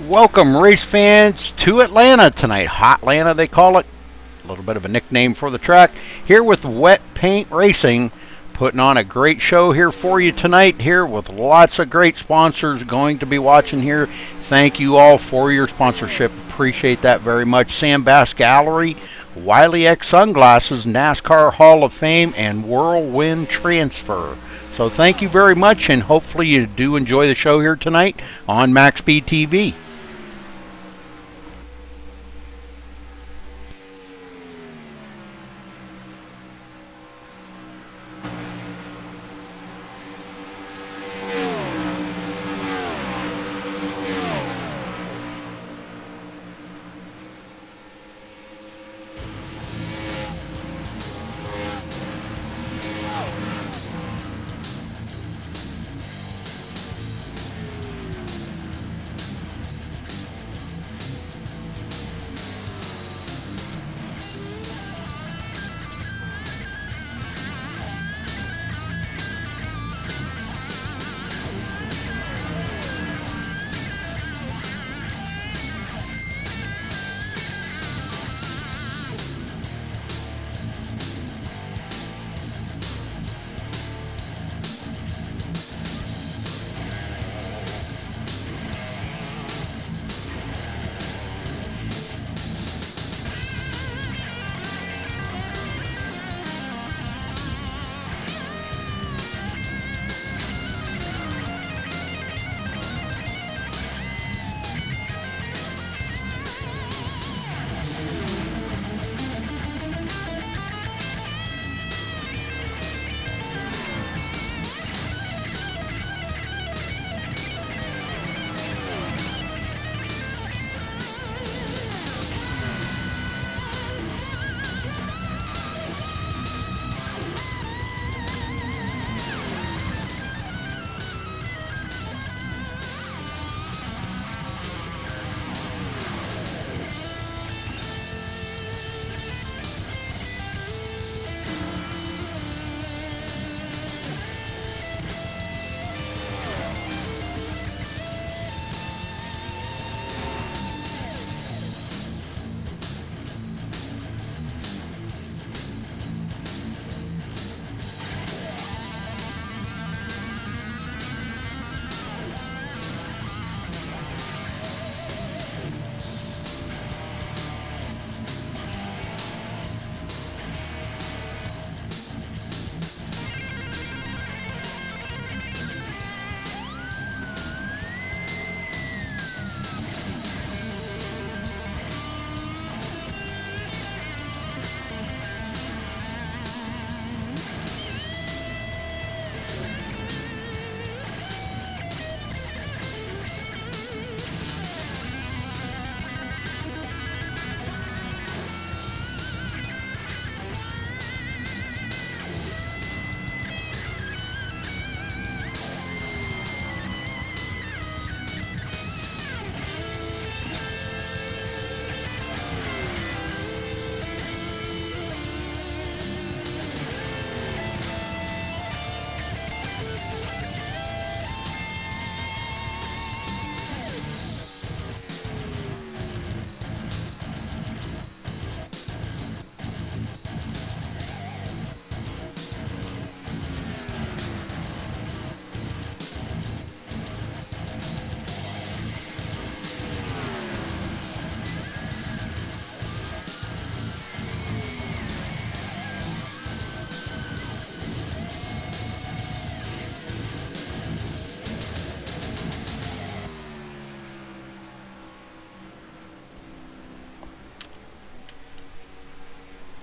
Welcome, race fans, to Atlanta tonight. Hot Atlanta, they call it. A little bit of a nickname for the track. Here with Wet Paint Racing, putting on a great show here for you tonight, here with lots of great sponsors going to be watching here. Thank you all for your sponsorship. Appreciate that very much. Sam Bass Gallery, Wiley X Sunglasses, NASCAR Hall of Fame, and Whirlwind Transfer. So thank you very much, and hopefully you do enjoy the show here tonight on MaxSpeedTV.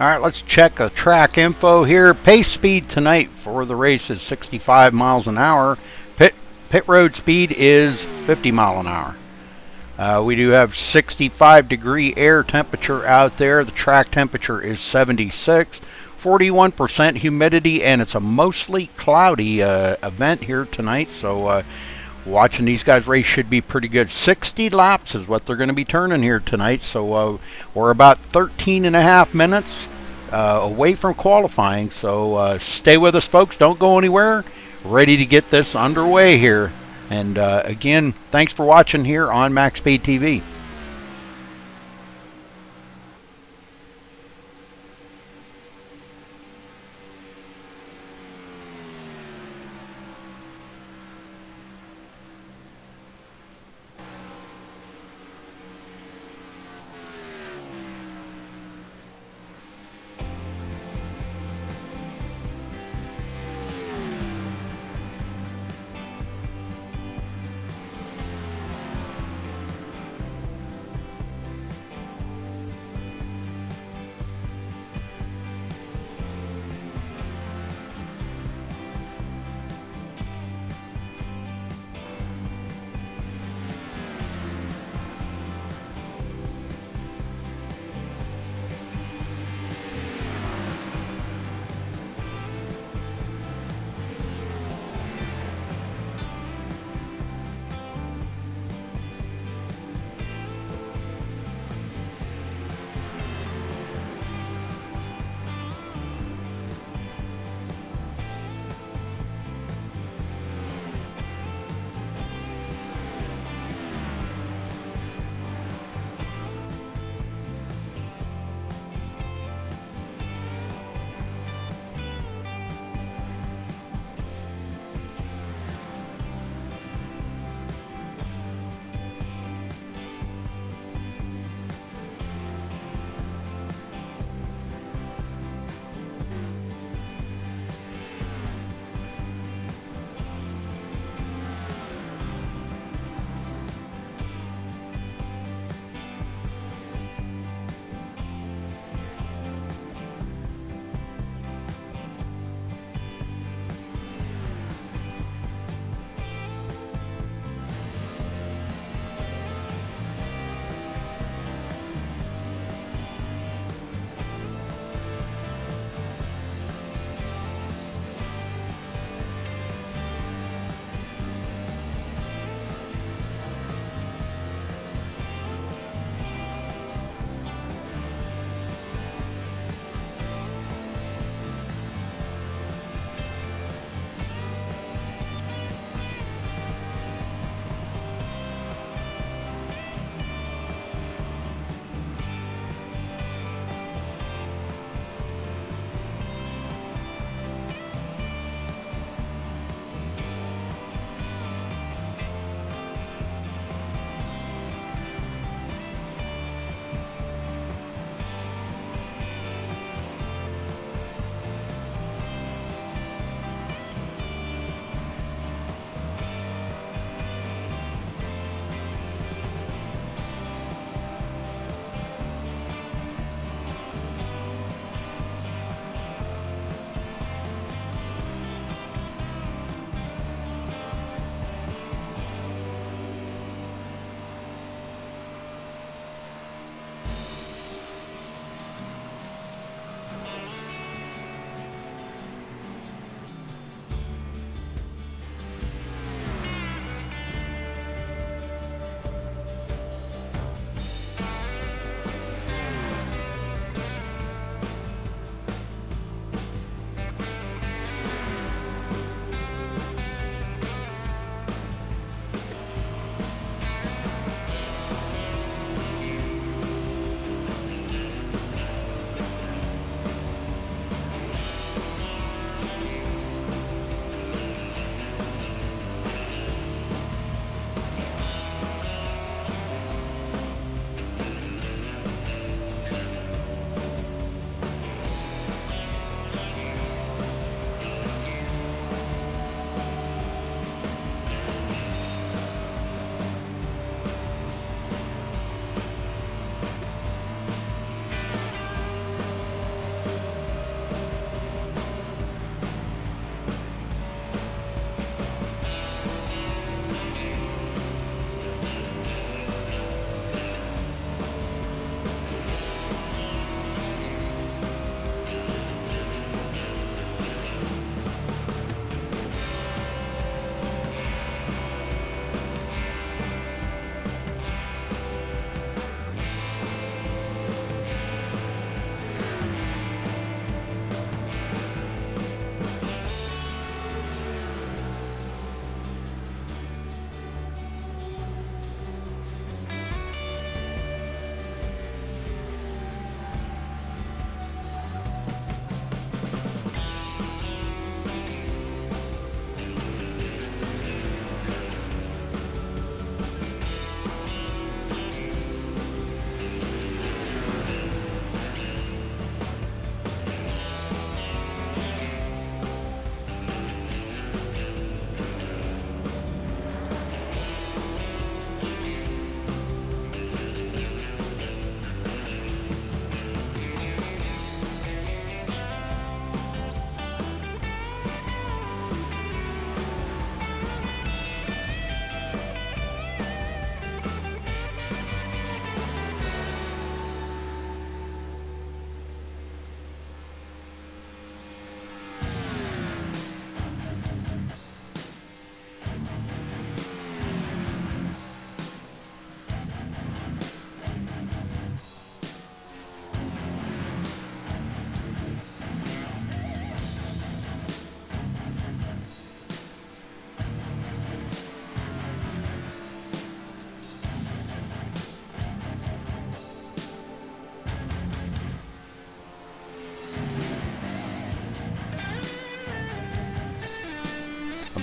All right, let's check the track info here. Pace speed tonight for the race is 65 miles an hour. Pit road speed is 50 mile an hour. We do have 65-degree air temperature out there. The track temperature is 76, 41% humidity, and it's a mostly cloudy event here tonight. So watching these guys race should be pretty good. 60 laps is what they're going to be turning here tonight. So we're about 13 and a half minutes away from qualifying. So stay with us, folks. Don't go anywhere. Ready to get this underway here. And again, thanks for watching here on MaxSpeedTV.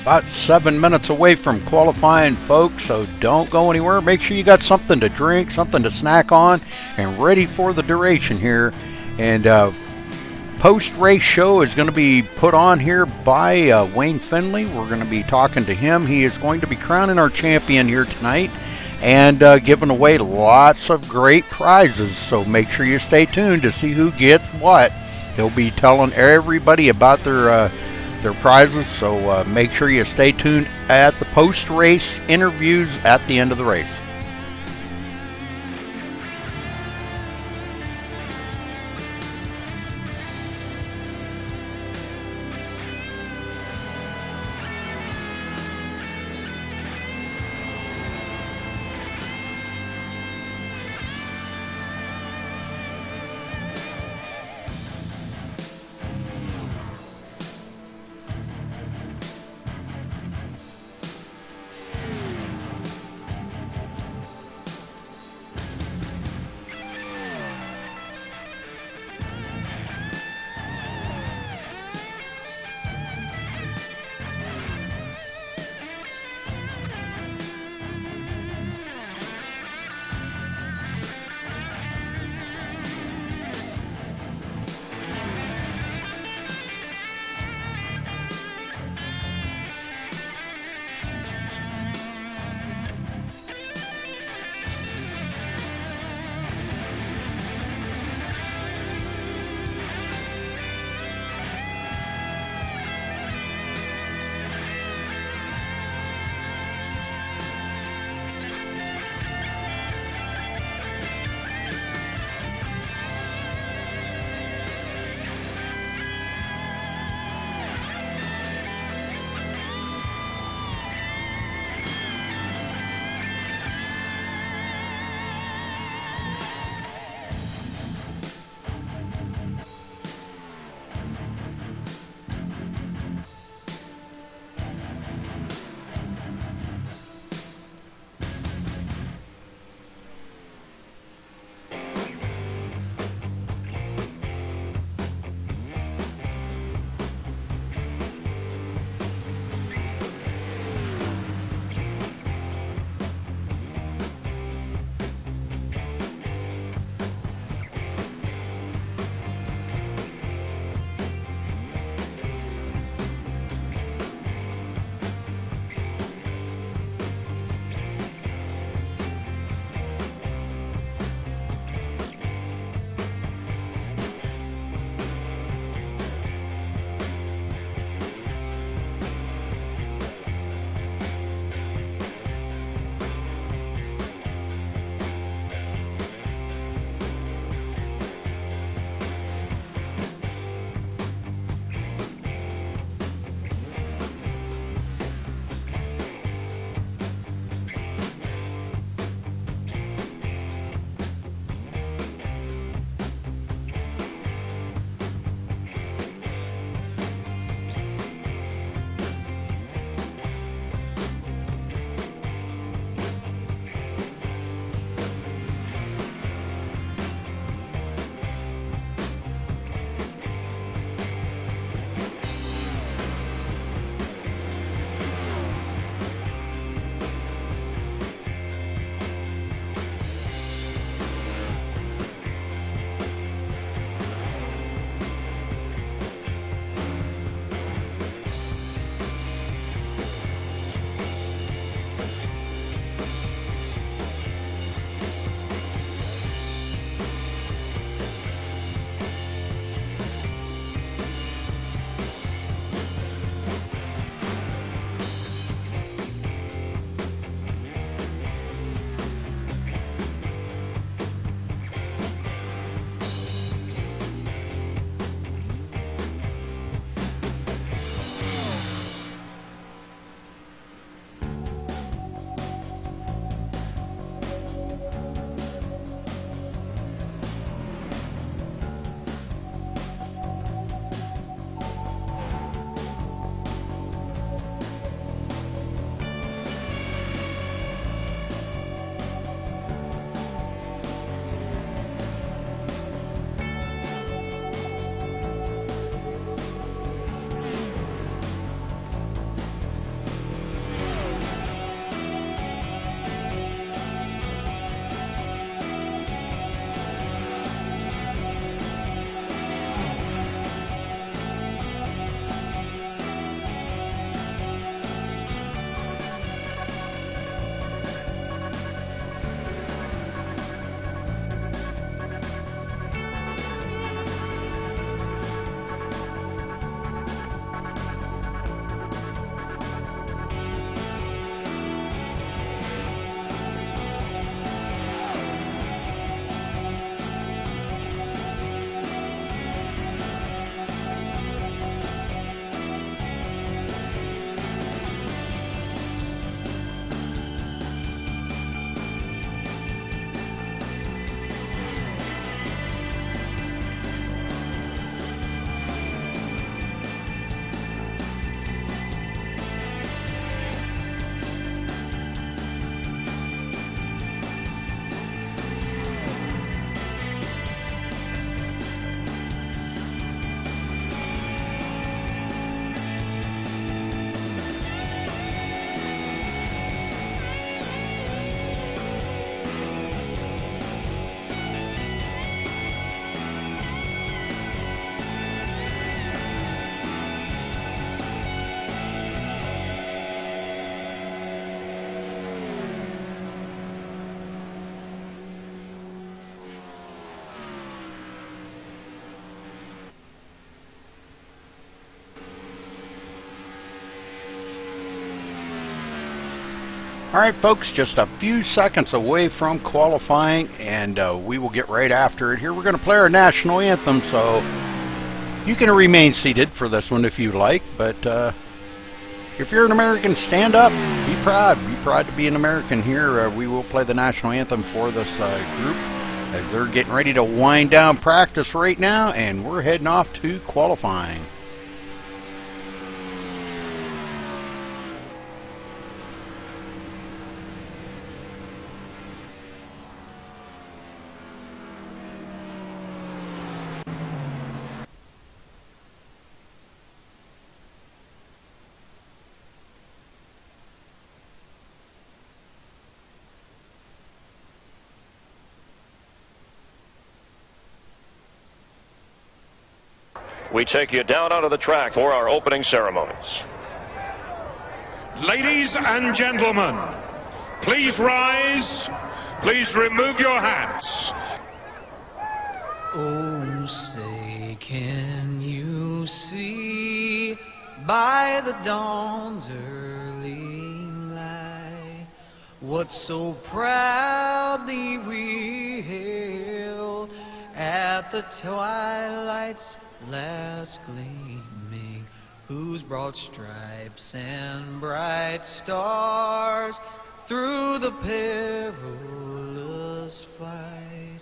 about 7 minutes away from qualifying, folks, so don't go anywhere. Make sure you got something to drink, something to snack on, and ready for the duration here. And post-race show is going to be put on here by Wayne Finley. We're going to be talking to him. He is going to be crowning our champion here tonight and giving away lots of great prizes, so make sure you stay tuned to see who gets what. He'll be telling everybody about their prizes, so make sure you stay tuned at the post-race interviews at the end of the race. Alright folks, just a few seconds away from qualifying, and we will get right after it here. We're going to play our national anthem, so you can remain seated for this one if you like, but if you're an American, stand up, be proud to be an American here. We will play the national anthem for this group as they're getting ready to wind down practice right now, and we're heading off to qualifying. We take you down onto the track for our opening ceremonies. Ladies and gentlemen, please rise. Please remove your hats. Oh, say, can you see by the dawn's early light what so proudly we hailed at the twilight's last gleaming, whose broad stripes and bright stars through the perilous fight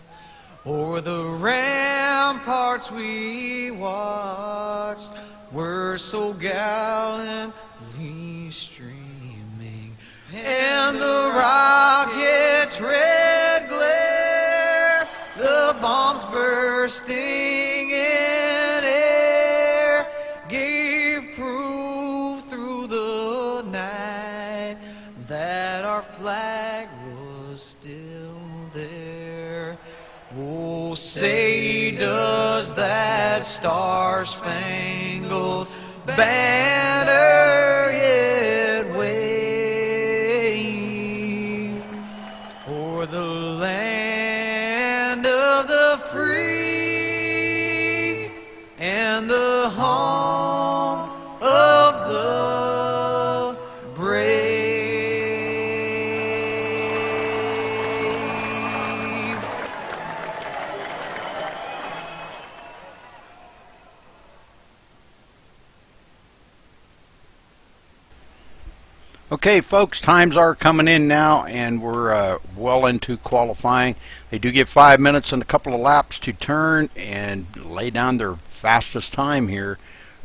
o'er the ramparts we watched were so gallantly streaming, and the rockets' red glare, the bombs bursting in air, gave proof through the night that our flag was still there. Oh, say does that star-spangled banner yet wave o'er the land of the free and the home of the brave? Okay, folks, times are coming in now, and we're well into qualifying. They do give 5 minutes and a couple of laps to turn and lay down their fastest time here.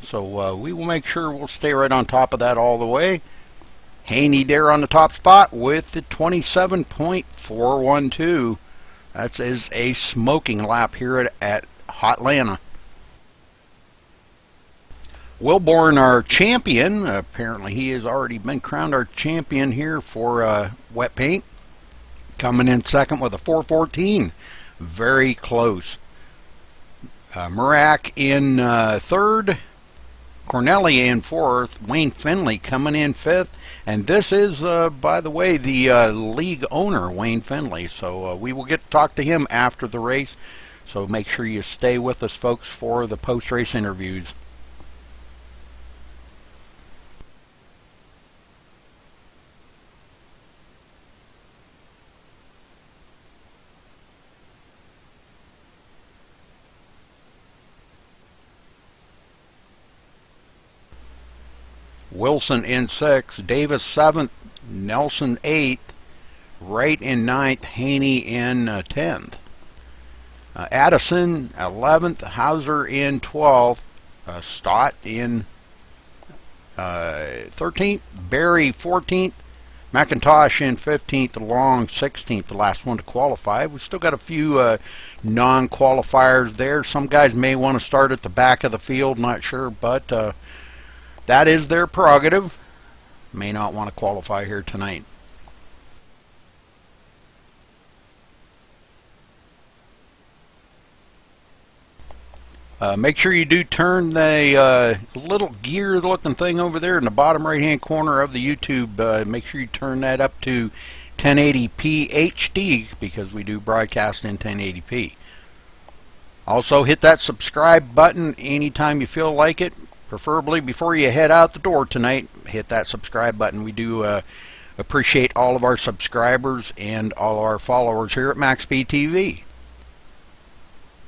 So we will make sure we'll stay right on top of that all the way. Haney there on the top spot with the 27.412. That is a smoking lap here at Hotlanta. Wilborn, our champion, apparently he has already been crowned our champion here for wet paint, coming in second with a 4:14. Very close. Murak in third, Cornelli in fourth, Wayne Finley coming in fifth, and this is, by the way, the league owner, Wayne Finley, so we will get to talk to him after the race, so make sure you stay with us, folks, for the post-race interviews. Wilson in sixth, Davis seventh, Nelson eighth, Wright in ninth, Haney in 10th. Addison 11th, Hauser in 12th, Stott in 13th, Barry 14th, McIntosh in 15th, Long 16th, the last one to qualify. We've still got a few non-qualifiers there. Some guys may want to start at the back of the field, not sure, but that is their prerogative. May not want to qualify here tonight. Make sure you do turn the little gear looking thing over there in the bottom right hand corner of the YouTube. Make sure you turn that up to 1080p HD because we do broadcast in 1080p. Also hit that subscribe button anytime you feel like it. Preferably before you head out the door tonight, hit that subscribe button. We do Appreciate all of our subscribers and all our followers here at MaxSpeedTV.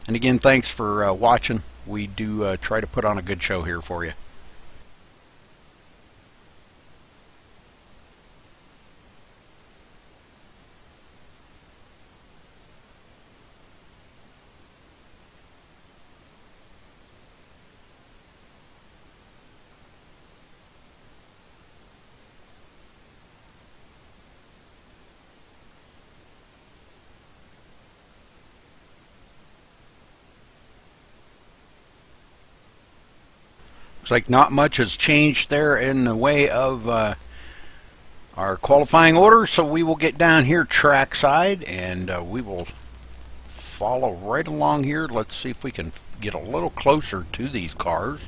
And again, thanks for watching. We do try to put on a good show here for you. Looks like not much has changed there in the way of our qualifying order, so we will get down here trackside and we will follow right along here. Let's see if we can get a little closer to these cars,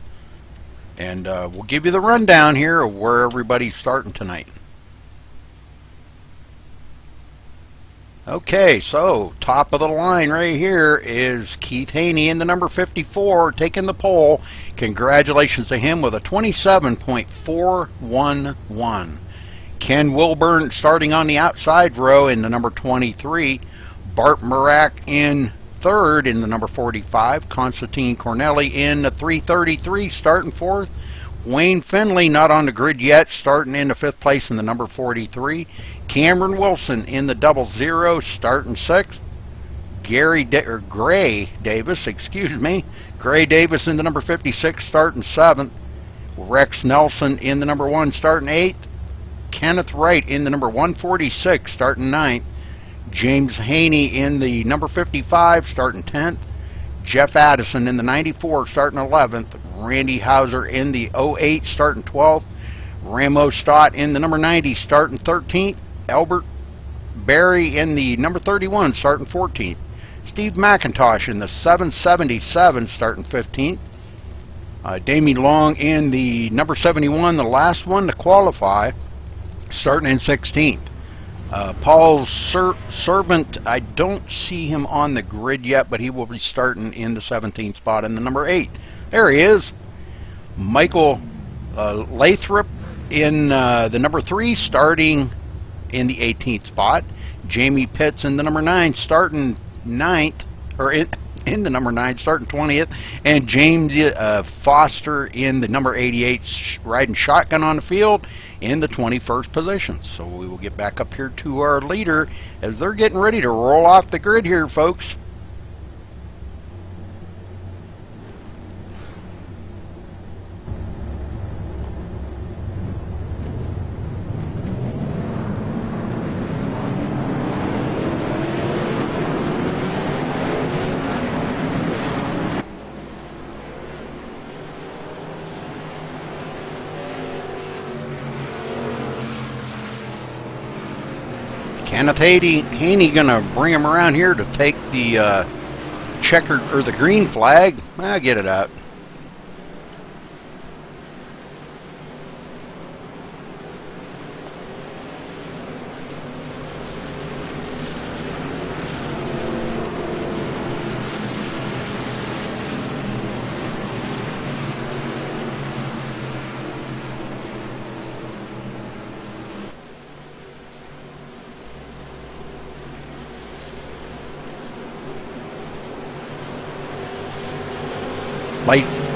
and we'll give you the rundown here of where everybody's starting tonight. Okay, so top of the line right here is Keith Haney in the number 54 taking the pole. Congratulations to him with a 27.411. Ken Wilburn starting on the outside row in the number 23. Bart Marak in third in the number 45. Constantine Cornelli in the 333 starting fourth. Wayne Finley not on the grid yet, starting in the fifth place in the number 43. Cameron Wilson in the 00 starting sixth. Gray Davis in the number 56 starting seventh. Rex Nelson in the number 1 starting eighth. Kenneth Wright in the number 146 starting ninth. James Haney in the number 55 starting 10th. Jeff Addison in the 94 starting 11th. Randy Hauser in the 08 starting 12th. Ramo Stott in the number 90 starting 13th. Albert Berry in the number 31 starting 14th. Steve McIntosh in the 777 starting 15th. Damien Long in the number 71, the last one to qualify, starting in 16th. Paul Servant, I don't see him on the grid yet, but he will be starting in the 17th spot in the number 8. There he is. Michael Lathrop in the number 3, starting in the 18th spot. Jamie Pitts in the number 9, starting 9th, or in the number 9, starting 20th. And James Foster in the number 88, riding shotgun on the field in the 21st position. So we will get back up here to our leader as they're getting ready to roll off the grid here, folks. Kenneth Haney gonna bring him around here to take the checkered or the green flag. I'll get it out.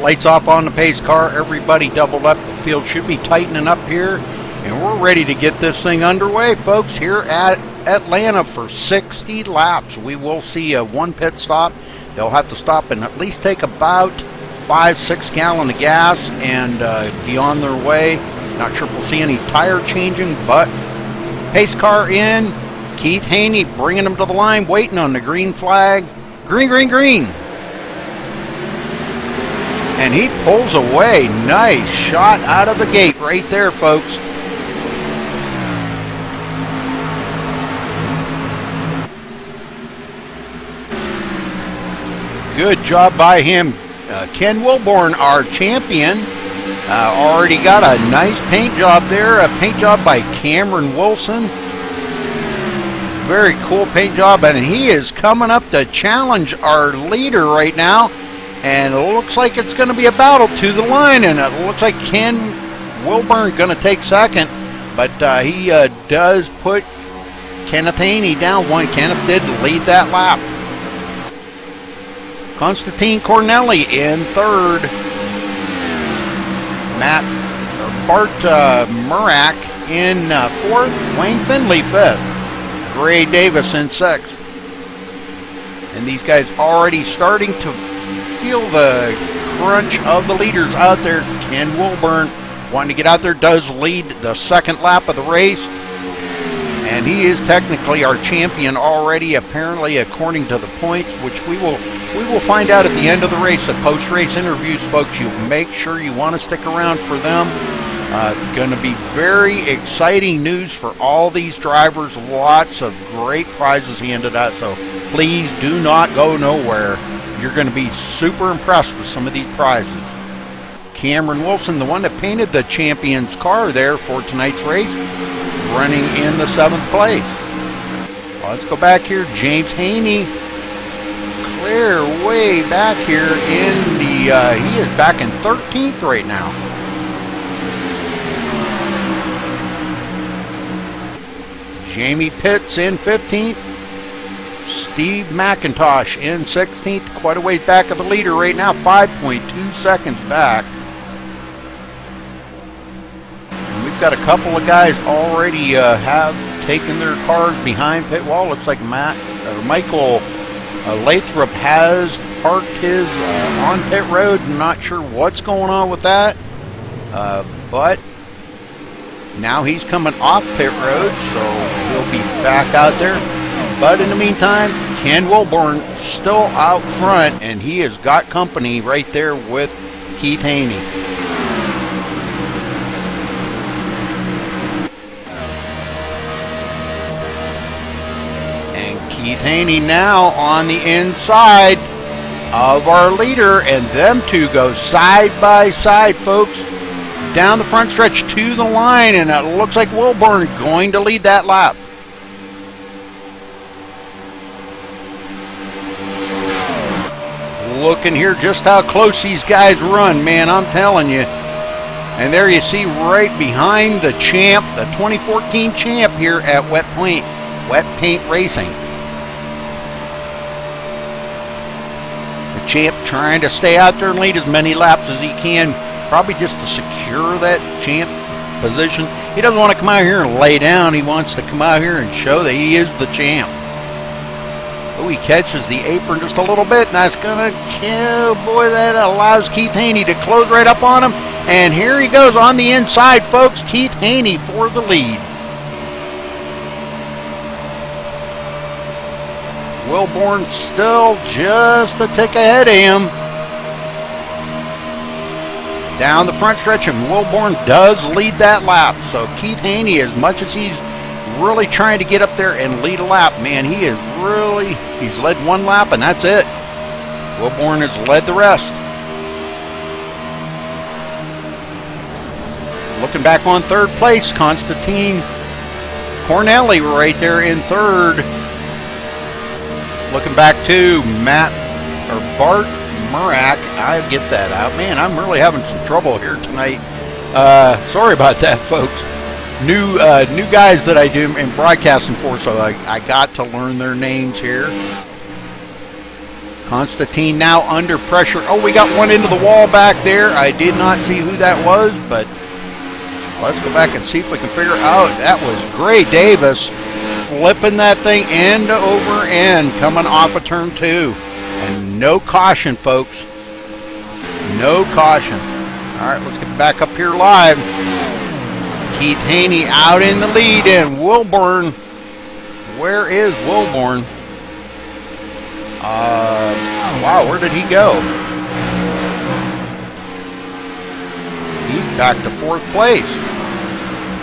Lights off on the pace car. Everybody doubled up. The field should be tightening up here. And we're ready to get this thing underway, folks, here at Atlanta for 60 laps. We will see one pit stop. They'll have to stop and at least take about 5-6 gallon of gas and be on their way. Not sure if we'll see any tire changing, but pace car in. Keith Haney bringing them to the line, waiting on the green flag. Green, green, green. And he pulls away. Nice shot out of the gate right there, folks. Good job by him. Ken Wilburn, our champion, already got a nice paint job there. A paint job by Cameron Wilson. Very cool paint job, and he is coming up to challenge our leader right now. And it looks like it's going to be a battle to the line, and it looks like Ken Wilburn going to take second. but he does put Kenneth Haney down one. Kenneth did lead that lap. Constantine Cornelli in third. Bart Murak in fourth. Wayne Findlay fifth. Gray Davis in sixth. And these guys already starting to feel the crunch of the leaders out there. Ken Wilburn wanting to get out there, does lead the second lap of the race. And he is technically our champion already, apparently, according to the points, which we will find out at the end of the race. The post-race interviews, folks, you make sure you want to stick around for them. Going to be very exciting news for all these drivers. Lots of great prizes handed out, so please do not go nowhere. You're going to be super impressed with some of these prizes. Cameron Wilson, the one that painted the champion's car there for tonight's race, running in the 7th place. Well, let's go back here. James Haney, clear way back here in the, he is back in 13th right now. Jamie Pitts in 15th. Steve McIntosh in 16th. Quite a ways back of the leader right now, 5.2 seconds back. And we've got a couple of guys already have taken their cars behind pit wall. Looks like Michael Lathrop has parked his on pit road. Not sure what's going on with that, but now he's coming off pit road, so he'll be back out there. But in the meantime, Ken Wilburn still out front, and he has got company right there with Keith Haney. And Keith Haney now on the inside of our leader, and them two go side by side, folks, down the front stretch to the line, and it looks like Wilburn going to lead that lap. Looking here just how close these guys run, man, I'm telling you. And there you see right behind the champ, the 2014 champ here at Wet Paint Racing. The champ trying to stay out there and lead as many laps as he can, probably just to secure that champ position. He doesn't want to come out here and lay down. He wants to come out here and show that he is the champ. Oh, he catches the apron just a little bit, and that's going to kill. Boy, that allows Keith Haney to close right up on him. And here he goes on the inside, folks. Keith Haney for the lead. Wilburn still just a tick ahead of him. Down the front stretch, and Wilburn does lead that lap. So Keith Haney, as much as he's really trying to get up there and lead a lap, man, he's led one lap, and that's it. Wilburn has led the rest. Looking back on third place, Constantine Cornelli right there in third. Looking back to Bart Murak. I get that out. Man, I'm really having some trouble here tonight. Sorry about that, folks. New guys that I do in broadcasting for, so I got to learn their names here. Constantine now under pressure. Oh, we got one into the wall back there. I did not see who that was, but let's go back and see if we can figure out. That was Gray Davis flipping that thing end over end, coming off of turn 2. And no caution, folks. No caution. All right, let's get back up here live. Keith Haney out in the lead, and Wilburn. Where is Wilburn? Wow, where did he go? He's back to 4th place.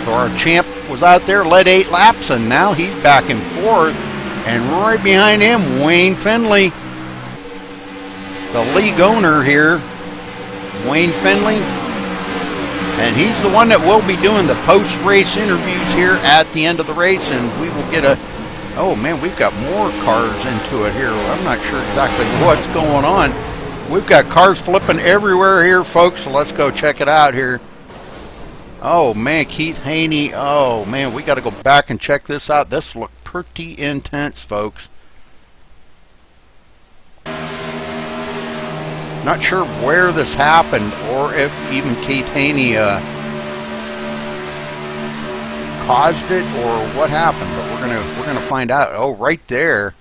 So our champ was out there, led 8 laps, and now he's back in 4th. And right behind him, Wayne Findlay, the league owner here, Wayne Findlay. And he's the one that will be doing the post-race interviews here at the end of the race, and we will get oh man, we've got more cars into it here. I'm not sure exactly what's going on. We've got cars flipping everywhere here, folks, so let's go check it out here. Oh man, Keith Haney. Oh man, we got to go back and check this out. This looked pretty intense, folks. Not sure where this happened or if even Keith Haney caused it or what happened, but we're gonna find out. Oh, right there.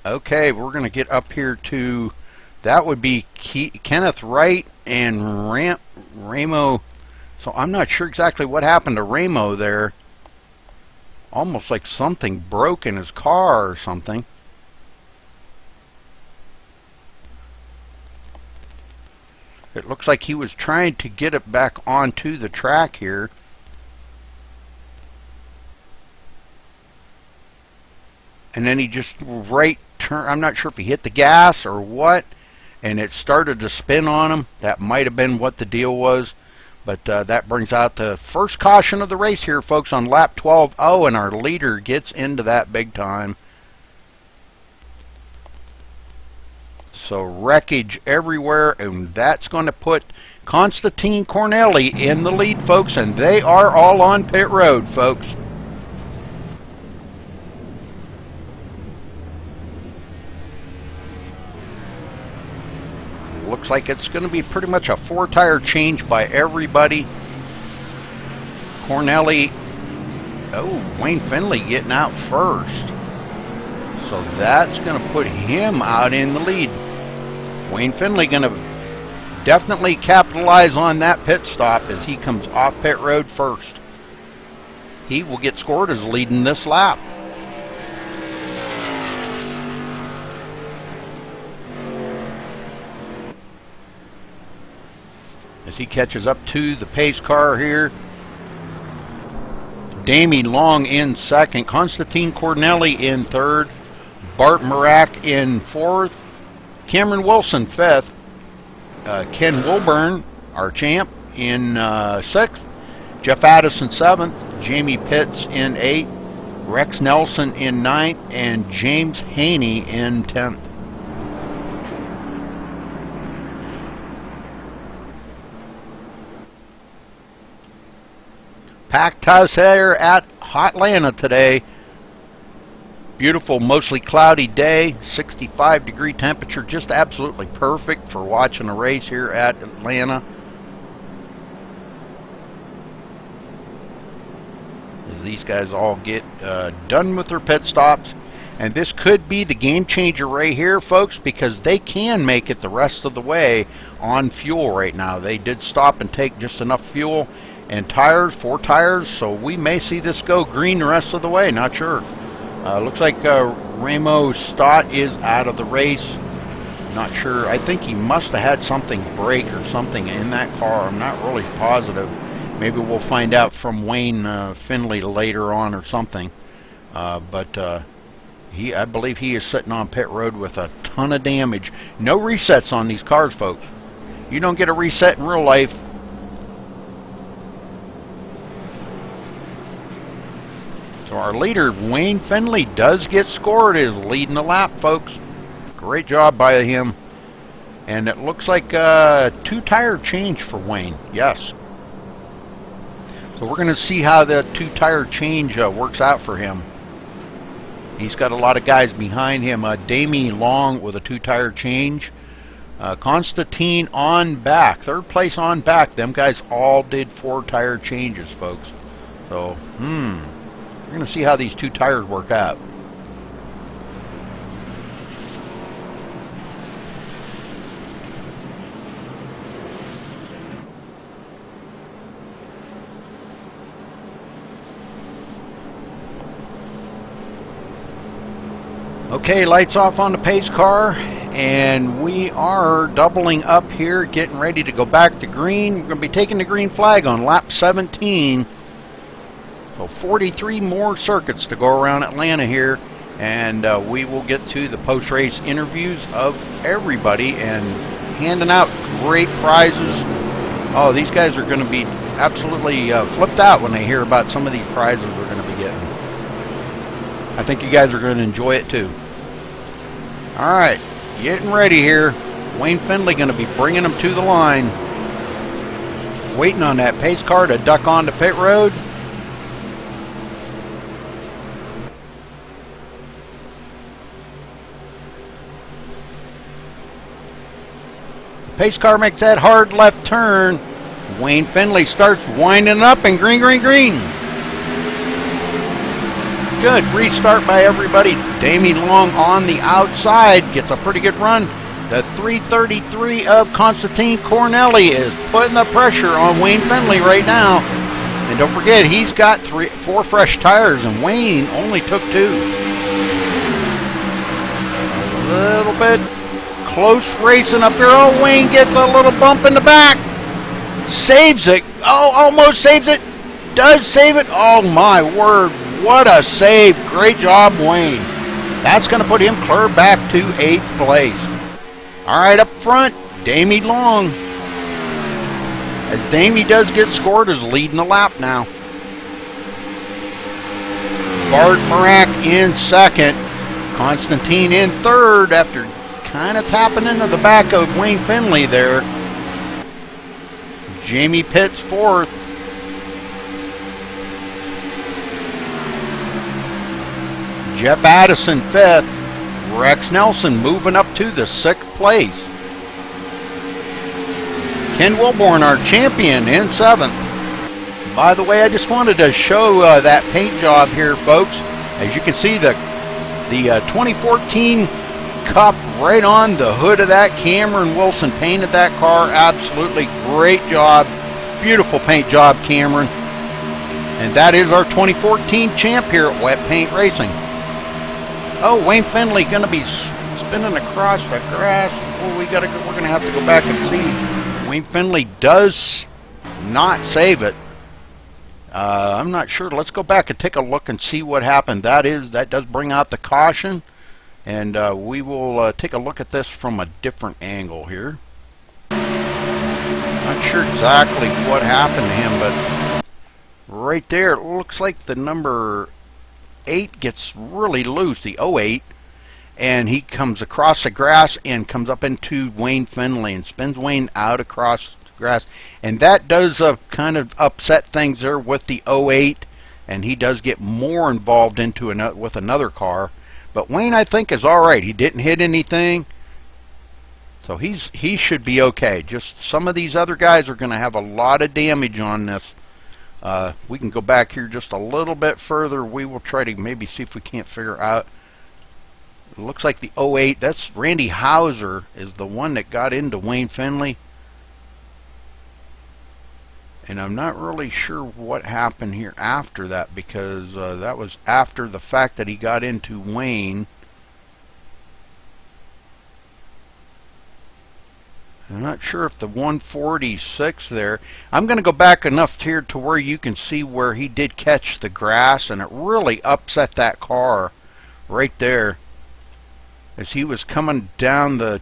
Okay, we're gonna get up here to, that would be Kenneth Wright and Ramo. So I'm not sure exactly what happened to Ramo there. Almost like something broke in his car or something. It looks like he was trying to get it back onto the track here. And then he just I'm not sure if he hit the gas or what, and it started to spin on him. That might have been what the deal was. But that brings out the first caution of the race here, folks, on lap 12. Oh, and our leader gets into that big time. So wreckage everywhere, and that's going to put Constantine Cornelli in the lead, folks, and they are all on pit road, folks. Looks like it's going to be pretty much a 4-tire change by everybody. Cornelli, oh, Wayne Finley getting out first. So that's going to put him out in the lead. Wayne Finley going to definitely capitalize on that pit stop as he comes off pit road first. He will get scored as leading this lap. As he catches up to the pace car here. Damie Long in second. Constantine Cornelli in third. Bart Marak in fourth. Cameron Wilson fifth. Ken Wilburn, our champ, in sixth. Jeff Addison seventh. Jamie Pitts in eighth. Rex Nelson in ninth. And James Haney in 10th. Packed house here at Hotlanta today. Beautiful, mostly cloudy day. 65-degree temperature, just absolutely perfect for watching a race here at Atlanta. As these guys all get done with their pit stops. And this could be the game changer right here, folks, because they can make it the rest of the way on fuel right now. They did stop and take just enough fuel and tires, 4 tires, so we may see this go green the rest of the way. Not sure. Looks like Ramo Stott is out of the race. Not sure. I think he must have had something break or something in that car. I'm not really positive. Maybe we'll find out from Wayne Finley later on or something. But I believe he is sitting on pit road with a ton of damage. No resets on these cars, folks. You don't get a reset in real life. So our leader, Wayne Finley, does get scored as leading the lap, folks. Great job by him. And it looks like a 2-tire change for Wayne. Yes. So we're going to see how the 2-tire change works out for him. He's got a lot of guys behind him. Damie Long with a 2-tire change. Constantine on back. 3rd place on back. Them guys all did 4-tire changes, folks. So, we're going to see how these 2 tires work out. Okay, lights off on the pace car, and we are doubling up here, getting ready to go back to green. We're going to be taking the green flag on lap 17. So 43 more circuits to go around Atlanta here, and we will get to the post-race interviews of everybody and handing out great prizes. Oh, these guys are going to be absolutely flipped out when they hear about some of these prizes we're going to be getting. I think you guys are going to enjoy it too. All right, getting ready here. Wayne Finley going to be bringing them to the line. waiting on that pace car to duck onto pit road. Pace car makes that hard left turn. Wayne Findlay starts winding up and green, green, green. Good restart by everybody. Damien Long on the outside gets a pretty good run. The 333 of Constantine Cornelli is putting the pressure on Wayne Findlay right now. And don't forget, he's got 4 fresh tires, and Wayne only took 2. A little bit close racing up here. Oh, Wayne gets a little bump in the back. Saves it. Oh, almost saves it. Does save it. Oh, my word. What a save. Great job, Wayne. That's going to put him clear back to 8th place. All right, up front, Damie Long. As Damie does get scored, is leading the lap now. Bart Marak in 2nd. Constantine in 3rd after kind of tapping into the back of Wayne Findlay there. Jamie Pitts 4th. Jeff Addison 5th. Rex Nelson moving up to the 6th place. Ken Wilborn, our champion, in 7th. By the way, I just wanted to show that paint job here, folks. As you can see, the 2014 Cup right on the hood of that. Cameron Wilson painted that car. Absolutely great job. Beautiful paint job, Cameron. And that is our 2014 champ here at Wet Paint Racing. Oh, Wayne Findlay going to be spinning across the grass. Oh, we're going to have to go back and see. Wayne Findlay does not save it. I'm not sure. Let's go back and take a look and see what happened. That does bring out the caution. And we will take a look at this from a different angle here. Not sure exactly what happened to him, but right there it looks like the number 8 gets really loose, the 08, and he comes across the grass and comes up into Wayne Findlay and spins Wayne out across the grass. And that does kind of upset things there with the 08, and he does get more involved into with another car. But Wayne, I think, is all right. He didn't hit anything, so he should be okay. Just some of these other guys are going to have a lot of damage on this. We can go back here just a little bit further. We will try to maybe see if we can't figure out. It looks like the 08. That's Randy Hauser is the one that got into Wayne Findlay. And I'm not really sure what happened here after that, because that was after the fact that he got into Wayne. I'm not sure if the 146 there. I'm going to go back enough here to where you can see where he did catch the grass, and it really upset that car right there. As he was coming down the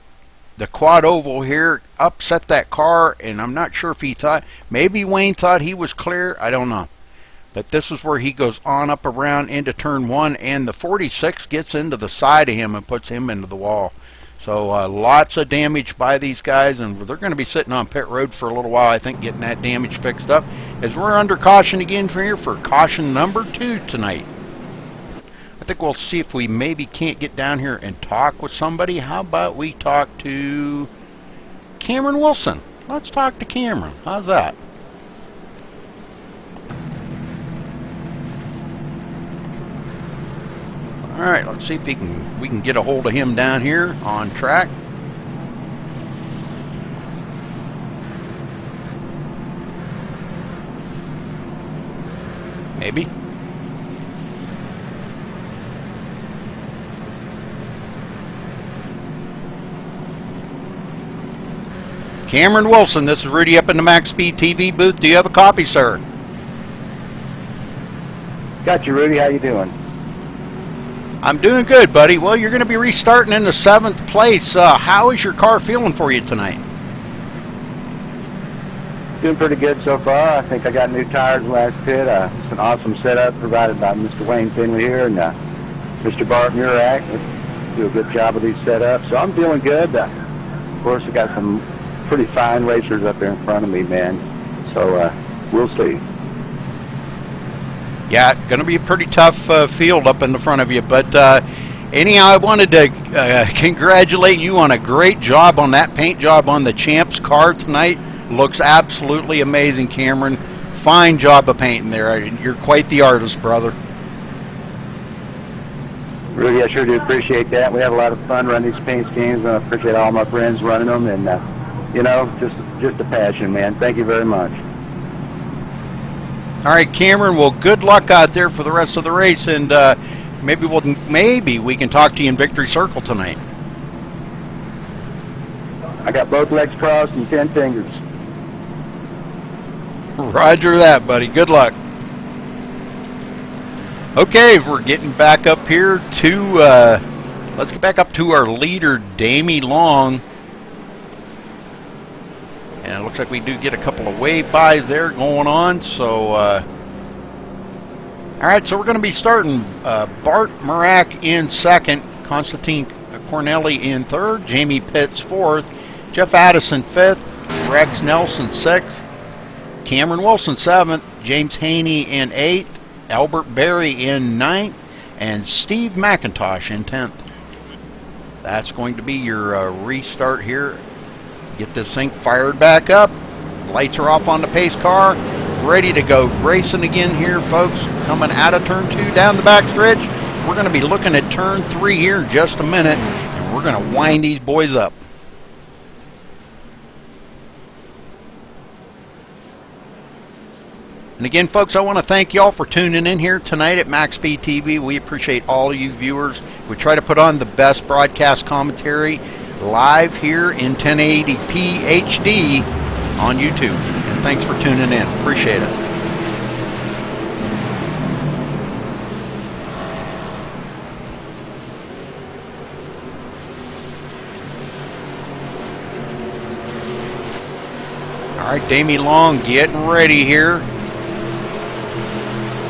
quad oval here, upset that car, and I'm not sure if he thought, maybe Wayne thought he was clear, I don't know. But this is where he goes on up around into turn 1, and the 46 gets into the side of him and puts him into the wall. So lots of damage by these guys, and they're going to be sitting on pit road for a little while, I think, getting that damage fixed up. As we're under caution again for here for caution number 2 tonight. I think we'll see if we maybe can't get down here and talk with somebody. How about we talk to Cameron Wilson? Let's talk to Cameron. How's that? All right, let's see if we can get a hold of him down here on track. Maybe. Cameron Wilson, this is Rudy up in the MaxSpeedTV booth. Do you have a copy, sir? Got you, Rudy. How you doing? I'm doing good, buddy. Well, you're going to be restarting in the 7th place. How is your car feeling for you tonight? Doing pretty good so far. I think I got new tires last pit. It's an awesome setup provided by Mr. Wayne Findlay here and Mr. Bart Murak. They do a good job of these setups. So I'm feeling good. Of course, I got some pretty fine racers up there in front of me, man. So we'll see. Yeah, going to be a pretty tough field up in the front of you. But anyhow, I wanted to congratulate you on a great job on that paint job on the Champs car tonight. Looks absolutely amazing, Cameron. Fine job of painting there. You're quite the artist, brother. Really, I sure do appreciate that. We have a lot of fun running these paint schemes, and I appreciate all my friends running them. And, you know, just a passion, man. Thank you very much. All right, Cameron. Well, good luck out there for the rest of the race, and maybe we can talk to you in Victory Circle tonight. I got both legs crossed and 10 fingers. Roger that, buddy. Good luck. Okay, we're getting back up here to, let's get back up to our leader, Damie Long. And it looks like we do get a couple of wave-bys there going on. So, all right, so we're going to be starting Bart Murak in second, Constantine Cornelli in third, Jamie Pitts fourth, Jeff Addison fifth, Rex Nelson sixth, Cameron Wilson seventh, James Haney in eighth, Albert Berry in ninth, and Steve McIntosh in 10th. That's going to be your restart here. Get this thing fired back up. Lights are off on the pace car. Ready to go racing again here, folks. Coming out of turn 2 down the back stretch. We're going to be looking at turn 3 here in just a minute, and we're going to wind these boys up. And again, folks, I want to thank y'all for tuning in here tonight at MaxSpeedTV. We appreciate all of you viewers. We try to put on the best broadcast commentary live here in 1080p HD on YouTube. And thanks for tuning in. Appreciate it. All right, Damie Long getting ready here.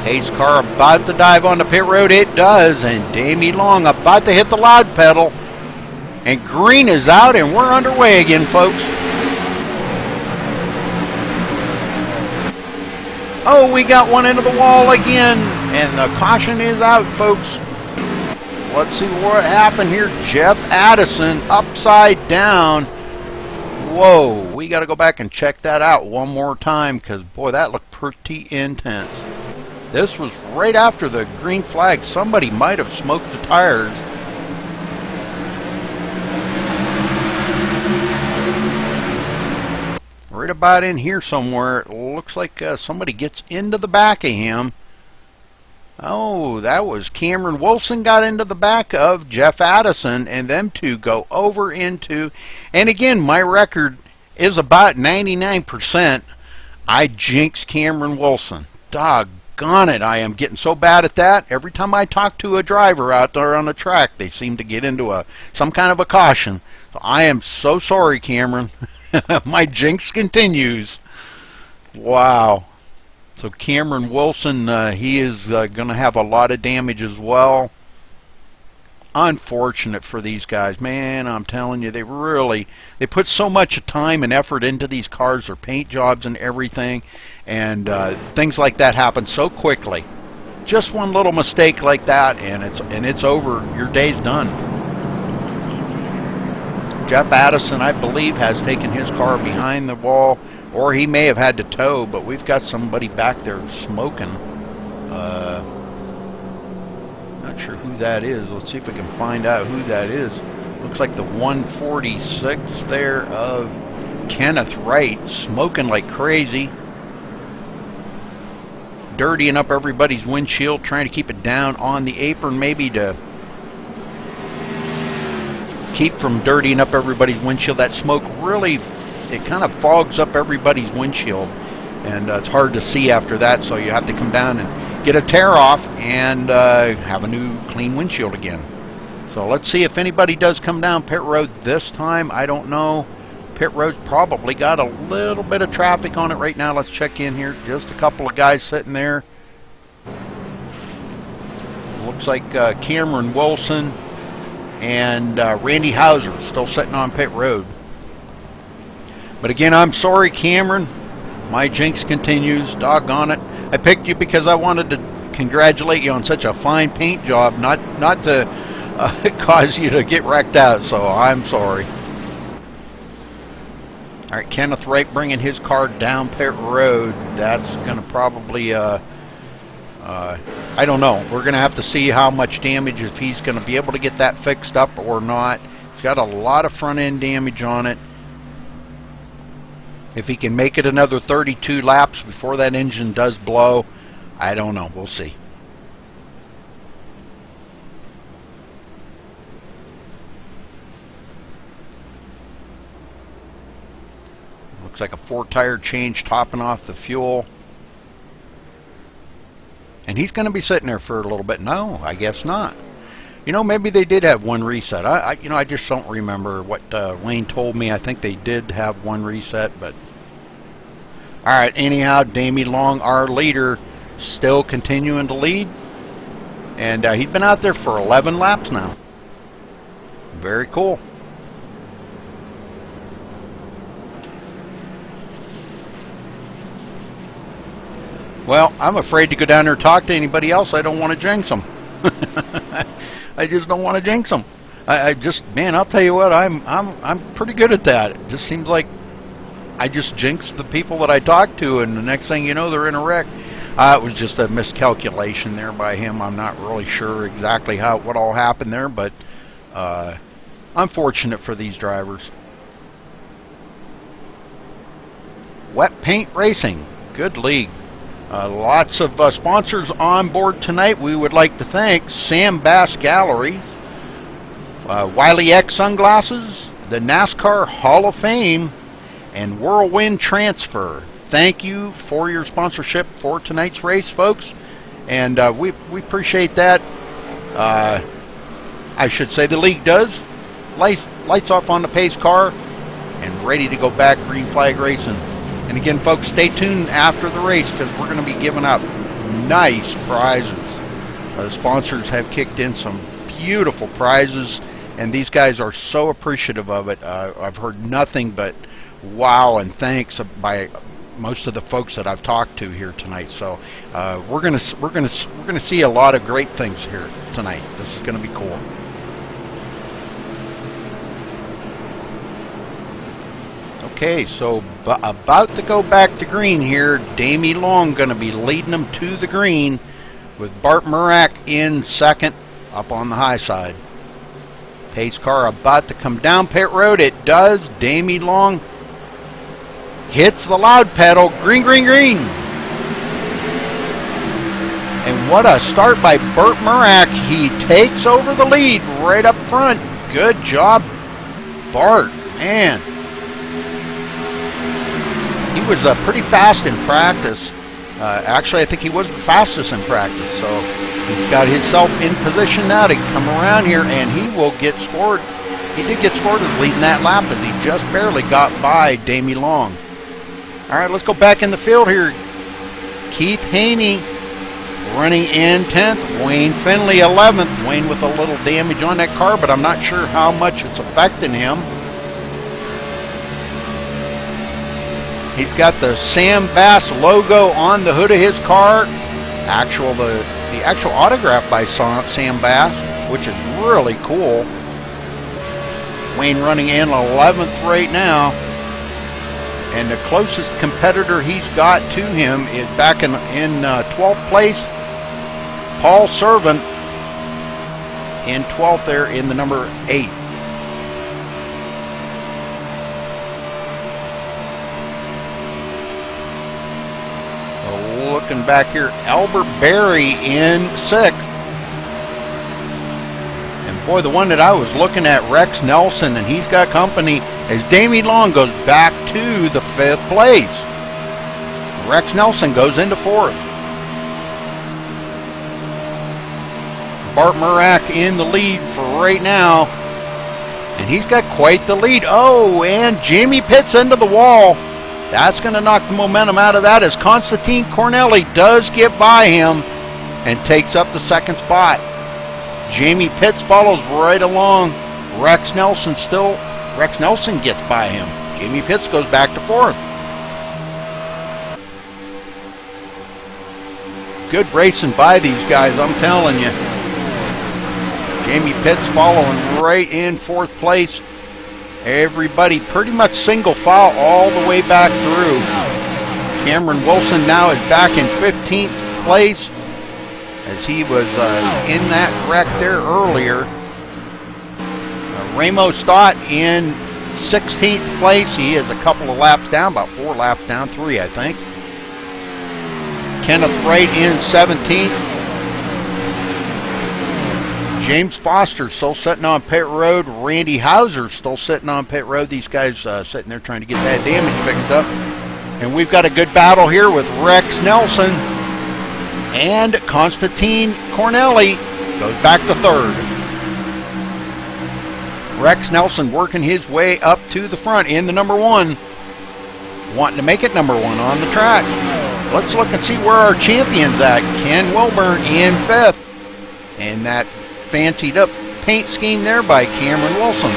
Pace car about to dive on the pit road. It does, and Damie Long about to hit the loud pedal. And green is out, and we're underway again, folks. Oh, we got one into the wall again, and the caution is out, folks. Let's see what happened here. Jeff Addison upside down. Whoa, we got to go back and check that out one more time, because, boy, that looked pretty intense. This was right after the green flag. Somebody might have smoked the tires. Right about in here somewhere, it looks like somebody gets into the back of him. Oh, that was Cameron Wilson got into the back of Jeff Addison, and them two go over into, and again, my record is about 99%. I jinxed Cameron Wilson. Doggone it, I am getting so bad at that. Every time I talk to a driver out there on the track, they seem to get into some kind of a caution. So I am so sorry, Cameron. My jinx continues. Wow. So Cameron Wilson, he is going to have a lot of damage as well. Unfortunate for these guys. Man, I'm telling you, they put so much time and effort into these cars, their paint jobs and everything, and things like that happen so quickly. Just one little mistake like that, and it's over. Your day's done. Jeff Addison, I believe, has taken his car behind the wall, or he may have had to tow, but we've got somebody back there smoking. Not sure who that is. Let's see if we can find out who that is. Looks like the 146 there of Kenneth Wright, smoking like crazy. Dirtying up everybody's windshield, trying to keep it down on the apron, maybe to keep from dirtying up everybody's windshield. That smoke really, it kind of fogs up everybody's windshield, and it's hard to see after that, so you have to come down and get a tear off and have a new clean windshield again. So let's see if anybody does come down pit road this time. I don't know. Pit road's probably got a little bit of traffic on it right now. Let's check in here. Just a couple of guys sitting there. Looks like Cameron Wilson and Randy Hauser still sitting on pit road. But again, I'm sorry, Cameron. My jinx continues. Doggone it. I picked you because I wanted to congratulate you on such a fine paint job, not to cause you to get wrecked out, so I'm sorry. All right, Kenneth Wright bringing his car down pit road. That's going to probably, I don't know. We're going to have to see how much damage, if he's going to be able to get that fixed up or not. It's got a lot of front end damage on it. If he can make it another 32 laps before that engine does blow, I don't know. We'll see. Looks like a 4-tire change topping off the fuel. And he's going to be sitting there for a little bit. No, I guess not. You know, maybe they did have one reset. I just don't remember what Wayne told me. I think they did have one reset, but all right. Anyhow, Damie Long, our leader, still continuing to lead, and he's been out there for 11 laps now. Very cool. Well, I'm afraid to go down there and talk to anybody else. I don't want to jinx them. I just don't want to jinx them. I just, man, I'll tell you what, I'm pretty good at that. It just seems like I just jinx the people that I talk to, and the next thing you know, they're in a wreck. It was just a miscalculation there by him. I'm not really sure exactly what all happened there, but unfortunate for these drivers. Wet Paint Racing, good league. Lots of sponsors on board tonight. We would like to thank Sam Bass Gallery, Wiley X Sunglasses, the NASCAR Hall of Fame, and Whirlwind Transfer. Thank you for your sponsorship for tonight's race, folks, and we appreciate that. I should say the league does. Lights off on the pace car and ready to go back green flag racing. And again, folks, stay tuned after the race because we're going to be giving up nice prizes. The sponsors have kicked in some beautiful prizes, and these guys are so appreciative of it. I've heard nothing but wow and thanks by most of the folks that I've talked to here tonight. So we're gonna see a lot of great things here tonight. This is going to be cool. Okay, so about to go back to green here. Damie Long going to be leading them to the green with Bart Murak in second up on the high side. Pace car about to come down pit road. It does. Damie Long hits the loud pedal. Green, green, green. And what a start by Bart Murak. He takes over the lead right up front. Good job, Bart. Man. He was pretty fast in practice. Actually, I think he was the fastest in practice. So he's got himself in position now to come around here, and he will get scored. He did get scored as leading that lap, as he just barely got by Damie Long. All right, let's go back in the field here. Keith Haney running in 10th. Wayne Finley 11th. Wayne with a little damage on that car, but I'm not sure how much it's affecting him. He's got the Sam Bass logo on the hood of his car. The actual autograph by Sam Bass, which is really cool. Wayne running in 11th right now. And the closest competitor he's got to him is back in 12th place. Paul Servant in 12th there in the number 8. Looking back here, Albert Berry in 6th. And boy, the one that I was looking at, Rex Nelson, and he's got company as Damie Long goes back to the 5th place. Rex Nelson goes into 4th. Bart Murak in the lead for right now. And he's got quite the lead. Oh, and Jamie Pitts into the wall. That's going to knock the momentum out of that as Constantine Cornelli does get by him and takes up the 2nd spot. Jamie Pitts follows right along. Rex Nelson gets by him. Jamie Pitts goes back to 4th. Good racing by these guys, I'm telling you. Jamie Pitts following right in 4th place. Everybody pretty much single file all the way back through. Cameron Wilson now is back in 15th place as he was in that wreck there earlier. Ramo Stott in 16th place. He is a couple of laps down, about 4 laps down, 3 I think. Kenneth Wright in 17th. James Foster still sitting on pit road. Randy Hauser still sitting on pit road. These guys sitting there trying to get that damage fixed up. And we've got a good battle here with Rex Nelson and Constantine Cornelli goes back to 3rd. Rex Nelson working his way up to the front in the number 1. Wanting to make it number 1 on the track. Let's look and see where our champion's at. Ken Wilburn in 5th. And that fancied up paint scheme there by Cameron Wilson.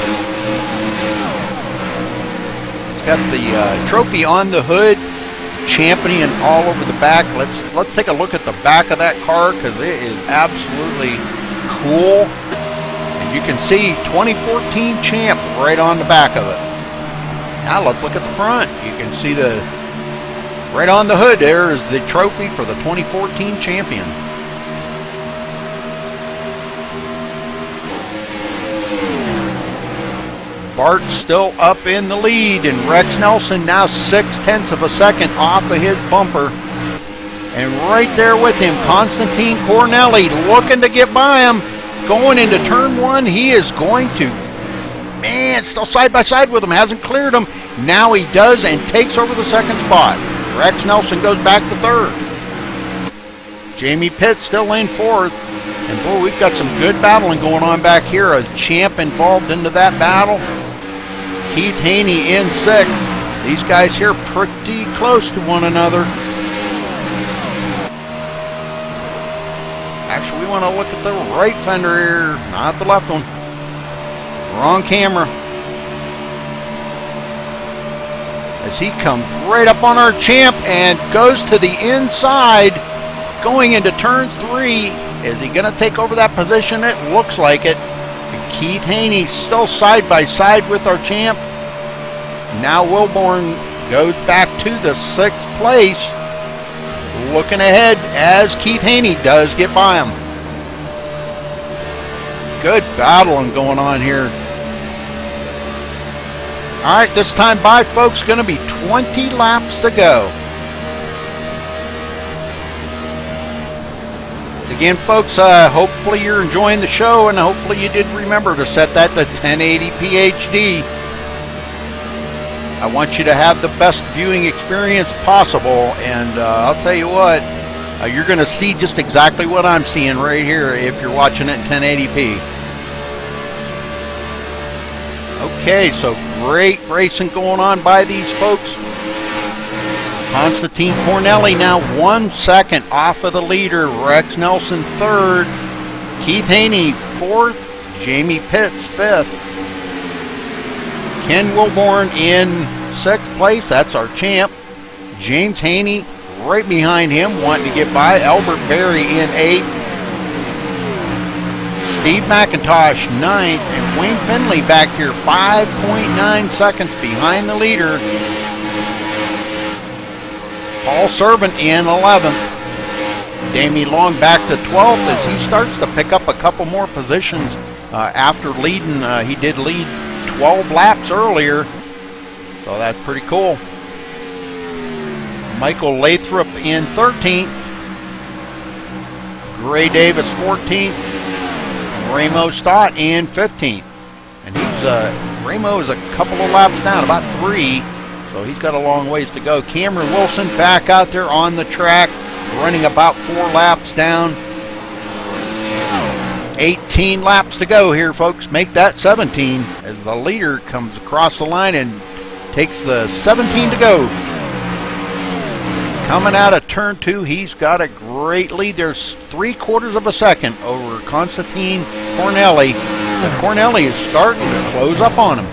It's got the trophy on the hood, champion all over the back. Let's take a look at the back of that car because it is absolutely cool. And you can see 2014 champ right on the back of it. Now let's look at the front. You can see right on the hood there is the trophy for the 2014 champion. Bart still up in the lead, and Rex Nelson now 0.6 of a second off of his bumper. And right there with him, Constantine Cornelli looking to get by him. Going into turn 1, he is going to, man, still side by side with him, hasn't cleared him. Now he does and takes over the 2nd spot. Rex Nelson goes back to 3rd. Jamie Pitts still in 4th. And boy, we've got some good battling going on back here. A champ involved into that battle. Keith Haney in 6th. These guys here pretty close to one another. Actually, we want to look at the right fender here, not the left one. Wrong camera. As he comes right up on our champ and goes to the inside, going into turn 3. Is he going to take over that position? It looks like it. Keith Haney still side by side with our champ. Now Wilburn goes back to the 6th place. Looking ahead as Keith Haney does get by him. Good battling going on here. All right, this time by, folks, going to be 20 laps to go. Again, folks, hopefully you're enjoying the show, and hopefully you did remember to set that to 1080p HD. I want you to have the best viewing experience possible, and I'll tell you what, you're going to see just exactly what I'm seeing right here if you're watching it in 1080p. Okay, so great racing going on by these folks. Constantine Cornelli now 1 second off of the leader. Rex Nelson 3rd. Keith Haney 4th. Jamie Pitts 5th. Ken Wilburn in 6th place. That's our champ. James Haney right behind him, wanting to get by. Albert Berry in 8th. Steve McIntosh 9th. And Wayne Finley back here 5.9 seconds behind the leader. Paul Servant in 11th. Damie Long back to 12th as he starts to pick up a couple more positions after leading. He did lead 12 laps earlier, so that's pretty cool. Michael Lathrop in 13th. Gray Davis 14th. Ramo Stott in 15th. And Ramo is a couple of laps down, about 3. So he's got a long ways to go. Cameron Wilson back out there on the track, running about 4 laps down. 18 laps to go here, folks. Make that 17 as the leader comes across the line and takes the 17 to go. Coming out of turn 2, he's got a great lead. There's 3/4 of a second over Constantine Cornelli. But Cornelli is starting to close up on him.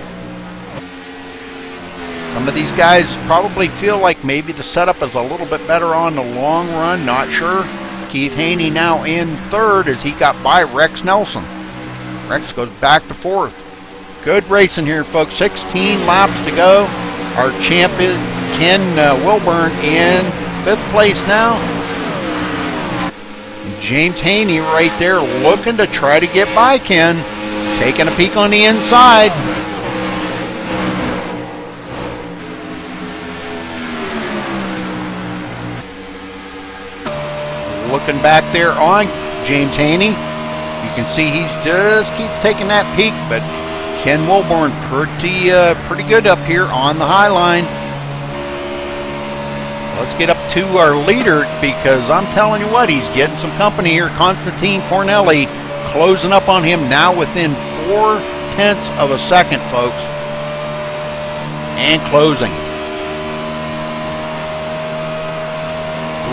Some of these guys probably feel like maybe the setup is a little bit better on the long run, not sure. Keith Haney now in third as he got by Rex Nelson. Rex goes back to fourth. Good racing here, folks. 16 laps to go. Our champ is Ken Wilburn in fifth place now. And James Haney right there looking to try to get by Ken. Taking a peek on the inside. Looking back there on James Haney. You can see he's just keep taking that peek, but Ken Wilburn pretty good up here on the high line. Let's get up to our leader because I'm telling you what, he's getting some company here. Constantine Cornelli closing up on him now within 0.4 of a second, folks. And closing.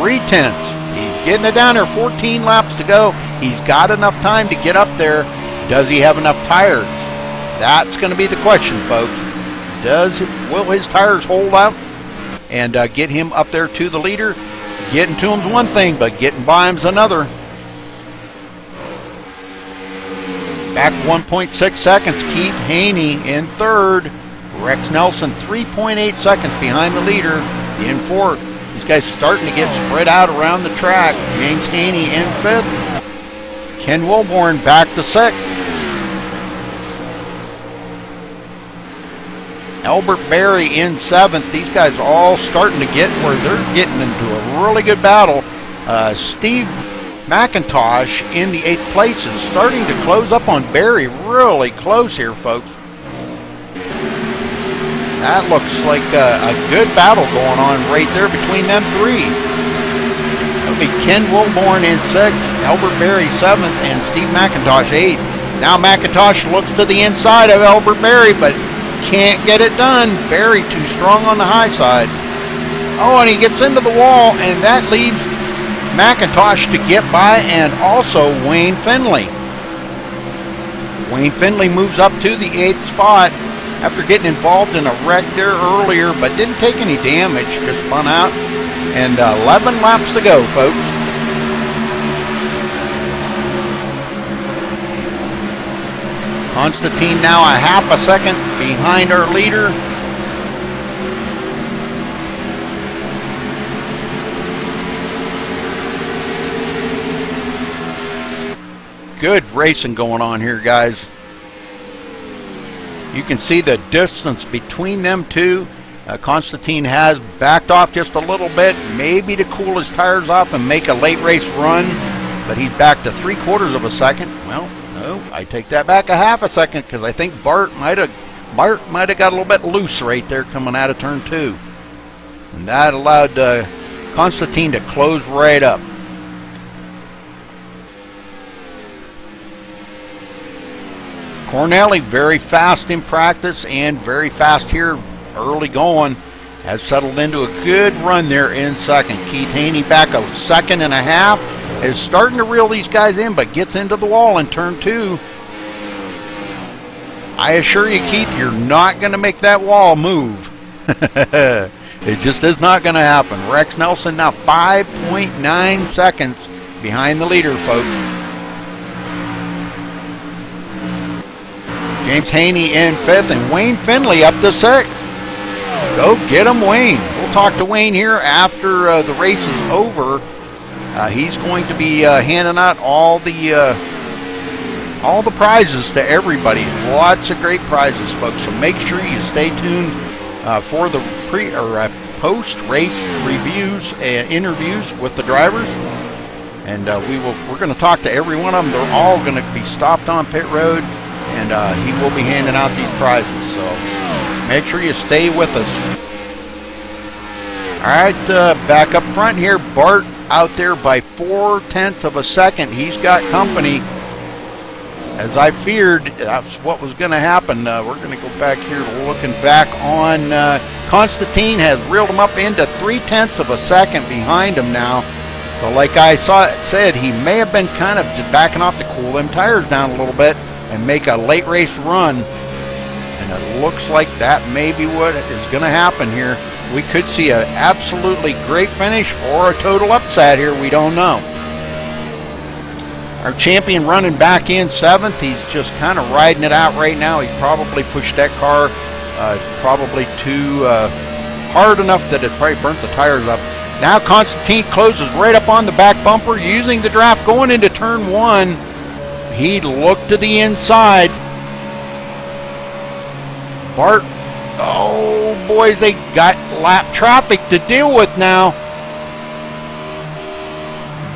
0.3. He's getting it down there. 14 laps to go. He's got enough time to get up there. Does he have enough tires? That's going to be the question, folks. Will his tires hold out and get him up there to the leader? Getting to him's one thing, but getting by him's another. Back 1.6 seconds. Keith Haney in third. Rex Nelson 3.8 seconds behind the leader in fourth. These guys starting to get spread out around the track. James Haney in fifth. Ken Wilburn back to sixth. Albert Berry in seventh. These guys all starting to get where they're getting into a really good battle. Steve McIntosh in the 8th place is starting to close up on Berry really close here, folks. That looks like a good battle going on right there between them three. That'll be Ken Wilburn in 6th, Albert Berry 7th, and Steve McIntosh 8th. Now McIntosh looks to the inside of Albert Berry, but can't get it done. Berry too strong on the high side. Oh, and he gets into the wall, and that leaves McIntosh to get by, and also Wayne Finley. Wayne Finley moves up to the 8th spot after getting involved in a wreck there earlier, but didn't take any damage, just spun out. And 11 laps to go, folks. Constantine now a half a second behind our leader. Good racing going on here, guys. You can see the distance between them two. Constantine has backed off just a little bit, maybe to cool his tires off and make a late race run, but he's back to 3/4 of a second. Well, no, I take that back a half a second because I think Bart might have got a little bit loose right there coming out of turn 2, and that allowed Constantine to close right up. Cornelli, very fast in practice and very fast here early going, has settled into a good run there in second. Keith Haney back a second and a half, is starting to reel these guys in, but gets into the wall in turn 2. I assure you, Keith, you're not going to make that wall move. It just is not going to happen. Rex Nelson now 5.9 seconds behind the leader, folks. James Haney in 5th, and Wayne Finley up to 6th. Go get him, Wayne. We'll talk to Wayne here after the race is over. He's going to be handing out all the prizes to everybody. Lots of great prizes, folks. So make sure you stay tuned for the post-race reviews and interviews with the drivers. And we're going to talk to every one of them. They're all going to be stopped on pit road, and he will be handing out these prizes. So make sure you stay with us. All right, back up front here, Bart out there by 0.4 of a second. He's got company. As I feared, that's what was going to happen. We're going to go back here, looking back on Constantine has reeled him up into 0.3 of a second behind him now. So like I said, he may have been kind of just backing off to cool them tires down a little bit and make a late race run. And it looks like that may be what is going to happen here. We could see an absolutely great finish or a total upset here. We don't know. Our champion running back in 7th. He's just kind of riding it out right now. He probably pushed that car probably too hard enough that it probably burnt the tires up. Now Constantine closes right up on the back bumper using the draft going into turn 1. He looked to the inside. Bart, oh boys, they got lap traffic to deal with now.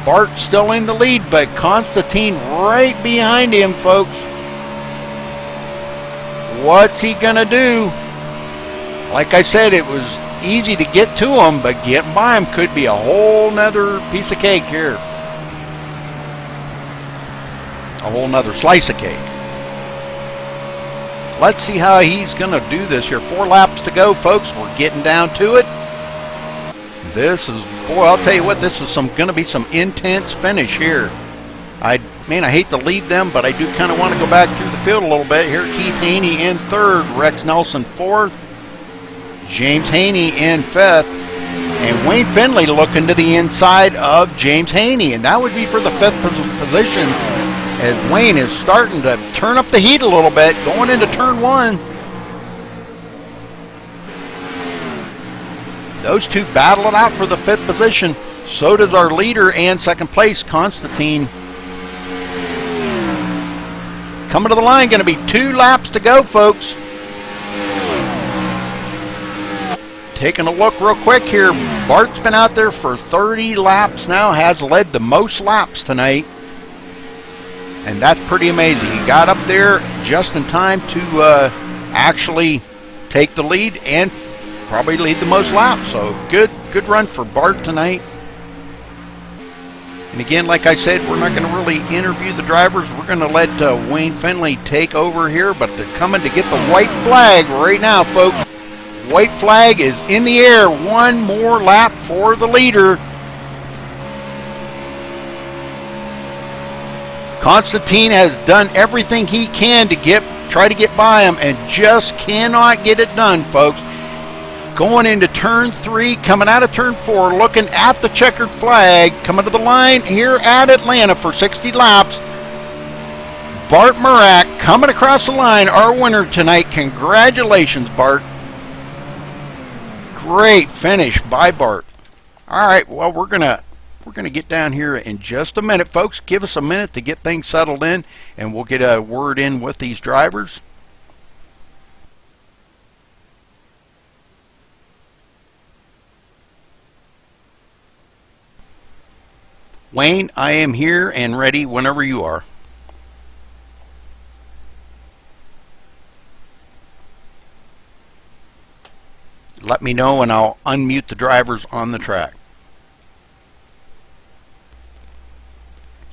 Bart still in the lead, but Constantine right behind him, folks. What's he gonna do? Like I said, it was easy to get to him, but getting by him could be a whole nother piece of cake here. A whole nother slice of cake. Let's see how he's gonna do this here. 4 laps to go, folks. We're getting down to it. This is, boy, I'll tell you what, this is gonna be some intense finish here. I hate to leave them, but I do kind of want to go back through the field a little bit here. Keith Haney in 3rd, Rex Nelson 4th, James Haney in 5th, and Wayne Finley looking to the inside of James Haney, and that would be for the 5th position, as Wayne is starting to turn up the heat a little bit, going into turn 1. Those two battle it out for the 5th position. So does our leader and 2nd place, Constantine. Coming to the line, going to be 2 laps to go, folks. Taking a look real quick here. Bart's been out there for 30 laps now, has led the most laps tonight. And that's pretty amazing. He got up there just in time to actually take the lead and probably lead the most laps. So good run for Bart tonight. And again, like I said, we're not going to really interview the drivers. We're going to let Wayne Finley take over here, but they're coming to get the white flag right now, folks. White flag is in the air. 1 more lap for the leader. Constantine has done everything he can to try to get by him and just cannot get it done, folks. Going into turn 3, coming out of turn 4, looking at the checkered flag, coming to the line here at Atlanta for 60 laps. Bart Murak coming across the line, our winner tonight. Congratulations, Bart. Great finish by Bart. All right, well, we're gonna get down here in just a minute, folks. Give us a minute to get things settled in, and we'll get a word in with these drivers. Wayne, I am here and ready whenever you are. Let me know and I'll unmute the drivers on the track.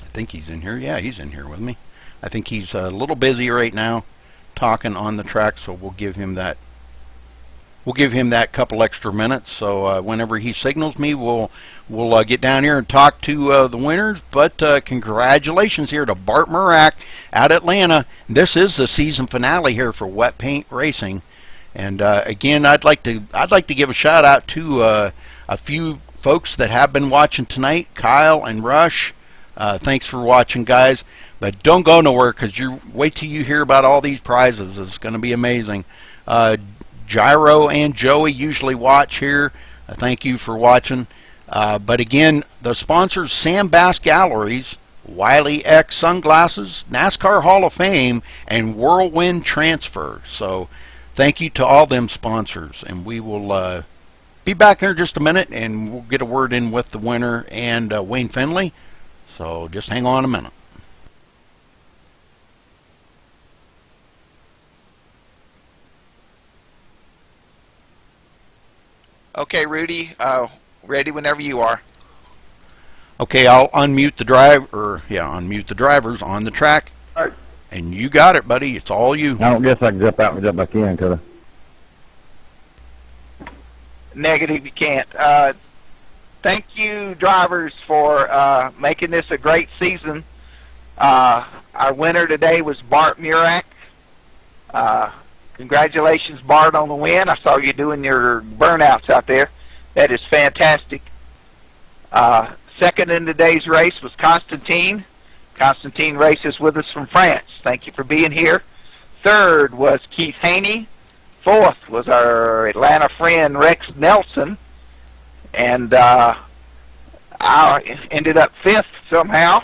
I think he's in here. Yeah, he's in here with me. I think he's a little busy right now talking on the track, so we'll give him that. We'll give him that couple extra minutes. So whenever he signals me, we'll get down here and talk to the winners. But congratulations here to Bart Murak out of Atlanta. This is the season finale here for Wet Paint Racing. And again, I'd like to give a shout out to a few folks that have been watching tonight. Kyle and Rush. Thanks for watching, guys. But don't go nowhere, because you wait till you hear about all these prizes. It's going to be amazing. Gyro and Joey usually watch here. Thank you for watching. But again, the sponsors: Sam Bass Galleries, Wiley X Sunglasses, NASCAR Hall of Fame, and Whirlwind Transfer. So thank you to all them sponsors. And we will be back here in just a minute, and we'll get a word in with the winner and Wayne Finley. So just hang on a minute. Okay, Rudy, ready whenever you are. Okay, I'll unmute the unmute the drivers on the track. All right. And you got it, buddy. It's all you. I don't guess I can jump out and jump back in, could I? Negative, you can't. Thank you, drivers, for making this a great season. Our winner today was Bart Murak. Congratulations, Bart, on the win. I saw you doing your burnouts out there. That is fantastic. Second in today's race was Constantine. Constantine races with us from France. Thank you for being here. Third was Keith Haney. Fourth was our Atlanta friend Rex Nelson. And I ended up fifth somehow.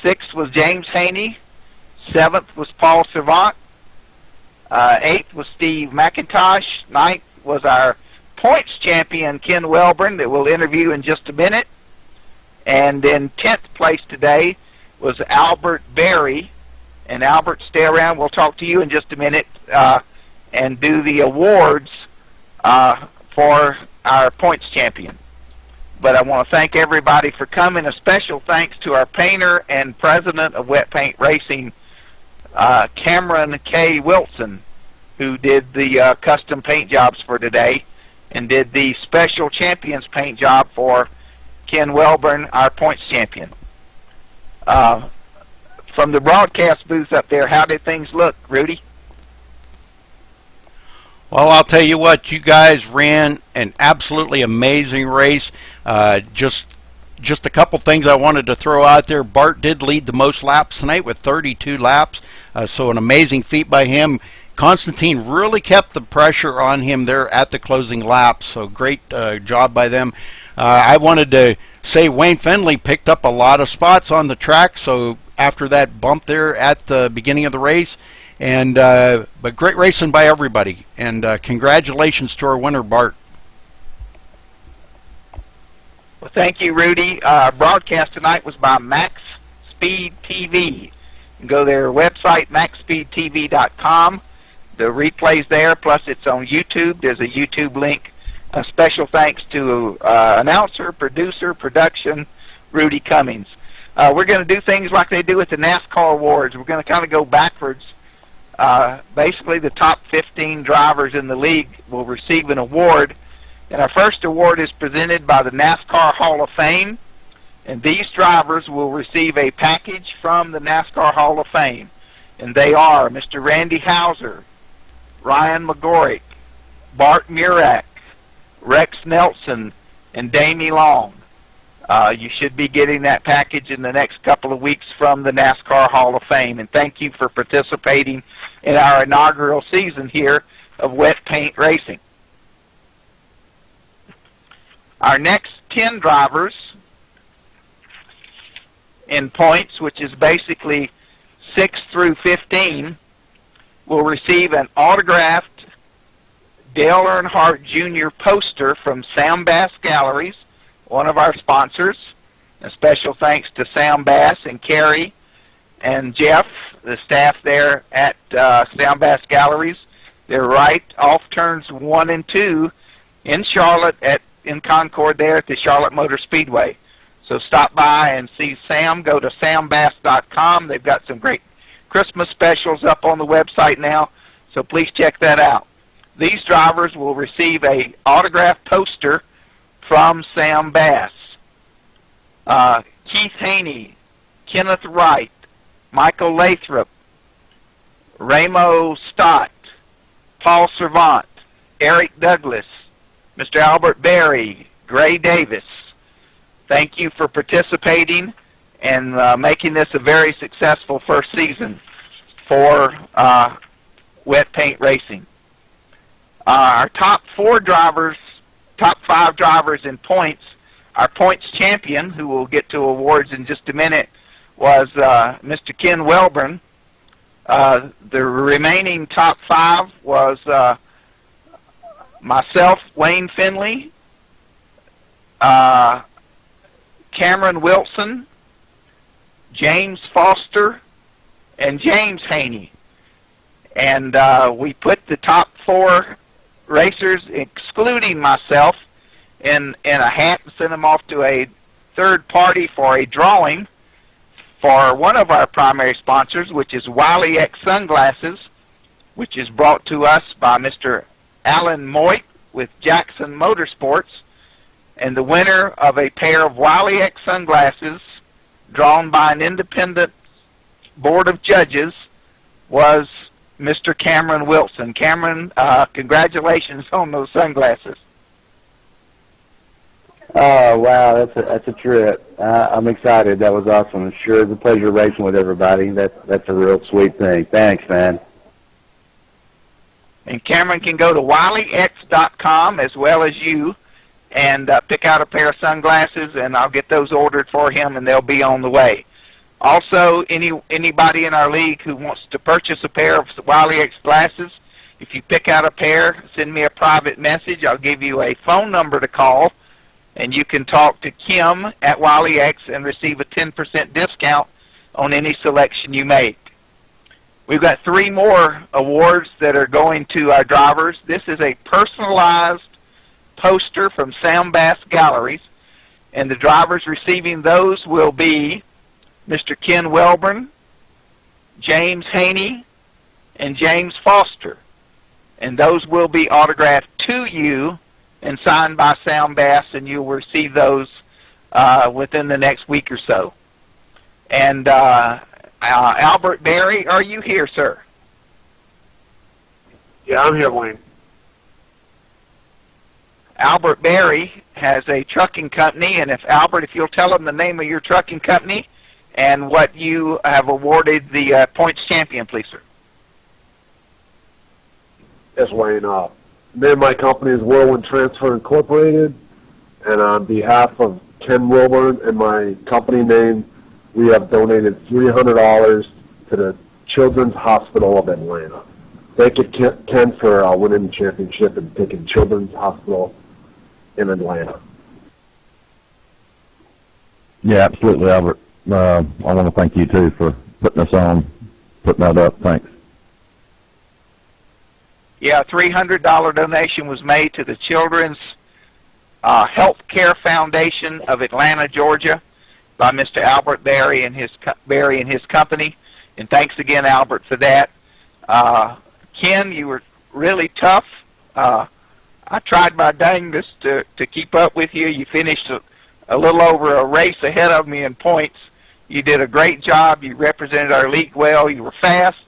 Sixth was James Haney. Seventh was Paul Servant. Eighth was Steve McIntosh. Ninth was our points champion Ken Welburn that we'll interview in just a minute. And in 10th place today was Albert Berry. And Albert, stay around. We'll talk to you in just a minute and do the awards for our points champion. But I want to thank everybody for coming. A special thanks to our painter and president of Wet Paint Racing, Cameron K. Wilson, who did the custom paint jobs for today and did the special champions paint job for Ken Welburn, our points champion. From the broadcast booth up there, how did things look, Rudy? Well, I'll tell you what, you guys ran an absolutely amazing race. Just a couple things I wanted to throw out there. Bart did lead the most laps tonight with 32 laps, so an amazing feat by him. Constantine really kept the pressure on him there at the closing laps, so great job by them. I wanted to say Wayne Finley picked up a lot of spots on the track, so after that bump there at the beginning of the race, and but great racing by everybody, and congratulations to our winner, Bart. Well, thank you, Rudy. Broadcast tonight was by MaxSpeedTV. You can go to their website, MaxSpeedTV.com. The replay's there, plus it's on YouTube. There's a YouTube link. A special thanks to announcer, producer, production, Rudy Cummings. We're going to do things like they do at the NASCAR Awards. We're going to kind of go backwards. Basically, the top 15 drivers in the league will receive an award. And our first award is presented by the NASCAR Hall of Fame. And these drivers will receive a package from the NASCAR Hall of Fame. And they are Mr. Randy Houser, Ryan McGorrick, Bart Murak, Rex Nelson, and Damie Long. You should be getting that package in the next couple of weeks from the NASCAR Hall of Fame. And thank you for participating in our inaugural season here of Wet Paint Racing. Our next 10 drivers in points, which is basically 6 through 15, will receive an autographed Dale Earnhardt Jr. poster from Sam Bass Galleries, one of our sponsors. A special thanks to Sam Bass and Carrie and Jeff, the staff there at Sam Bass Galleries. They're right off turns 1 and 2 in Charlotte in Concord there at the Charlotte Motor Speedway. So stop by and see Sam. Go to sambass.com. They've got some great Christmas specials up on the website now, so please check that out. These drivers will receive a autographed poster from Sam Bass. Keith Haney, Kenneth Wright, Michael Lathrop, Ramo Stott, Paul Servant, Eric Douglas, Mr. Albert Berry, Gray Davis. Thank you for participating and making this a very successful first season for Wet Paint Racing. Our top 5 drivers in points, our points champion, who we'll get to awards in just a minute, was Mr. Ken Welburn. The remaining top 5 was myself, Wayne Finley, Cameron Wilson, James Foster, and James Haney. And we put the top 4 racers, excluding myself, in a hat and sent them off to a third party for a drawing for one of our primary sponsors, which is Wiley X Sunglasses, which is brought to us by Mr. Alan Moit with Jackson Motorsports. And the winner of a pair of Wiley X sunglasses drawn by an independent board of judges was Mr. Cameron Wilson. Cameron, congratulations on those sunglasses. Oh, wow, that's a trip. I'm excited. That was awesome. It sure is a pleasure racing with everybody. That's a real sweet thing. Thanks, man. And Cameron can go to wileyx.com as well as you and pick out a pair of sunglasses, and I'll get those ordered for him, and they'll be on the way. Also, anybody in our league who wants to purchase a pair of Wiley X glasses, if you pick out a pair, send me a private message. I'll give you a phone number to call, and you can talk to Kim at Wiley X and receive a 10% discount on any selection you make. We've got 3 more awards that are going to our drivers. This is a personalized poster from Sam Bass Galleries, and the drivers receiving those will be Mr. Ken Welburn, James Haney, and James Foster. And those will be autographed to you and signed by Sam Bass, and you will receive those within the next week or so. And Albert Berry, are you here, sir? Yeah, I'm here, Wayne. Albert Berry has a trucking company, and Albert, if you'll tell him the name of your trucking company and what you have awarded the points champion, please, sir. Yes, Wayne. The name of my company is Whirlwind Transfer Incorporated, and on behalf of Ken Wilburn and my company name, we have donated $300 to the Children's Hospital of Atlanta. Thank you, Ken, for winning the championship and picking Children's Hospital in Atlanta. Yeah, absolutely, Albert. I want to thank you, too, for putting us on, putting that up. Thanks. Yeah, a $300 donation was made to the Children's Health Care Foundation of Atlanta, Georgia, by Mr. Albert Berry and his company. And thanks again, Albert, for that. Ken, you were really tough. I tried my dangest to keep up with you. You finished a little over a race ahead of me in points. You did a great job. You represented our league well. You were fast,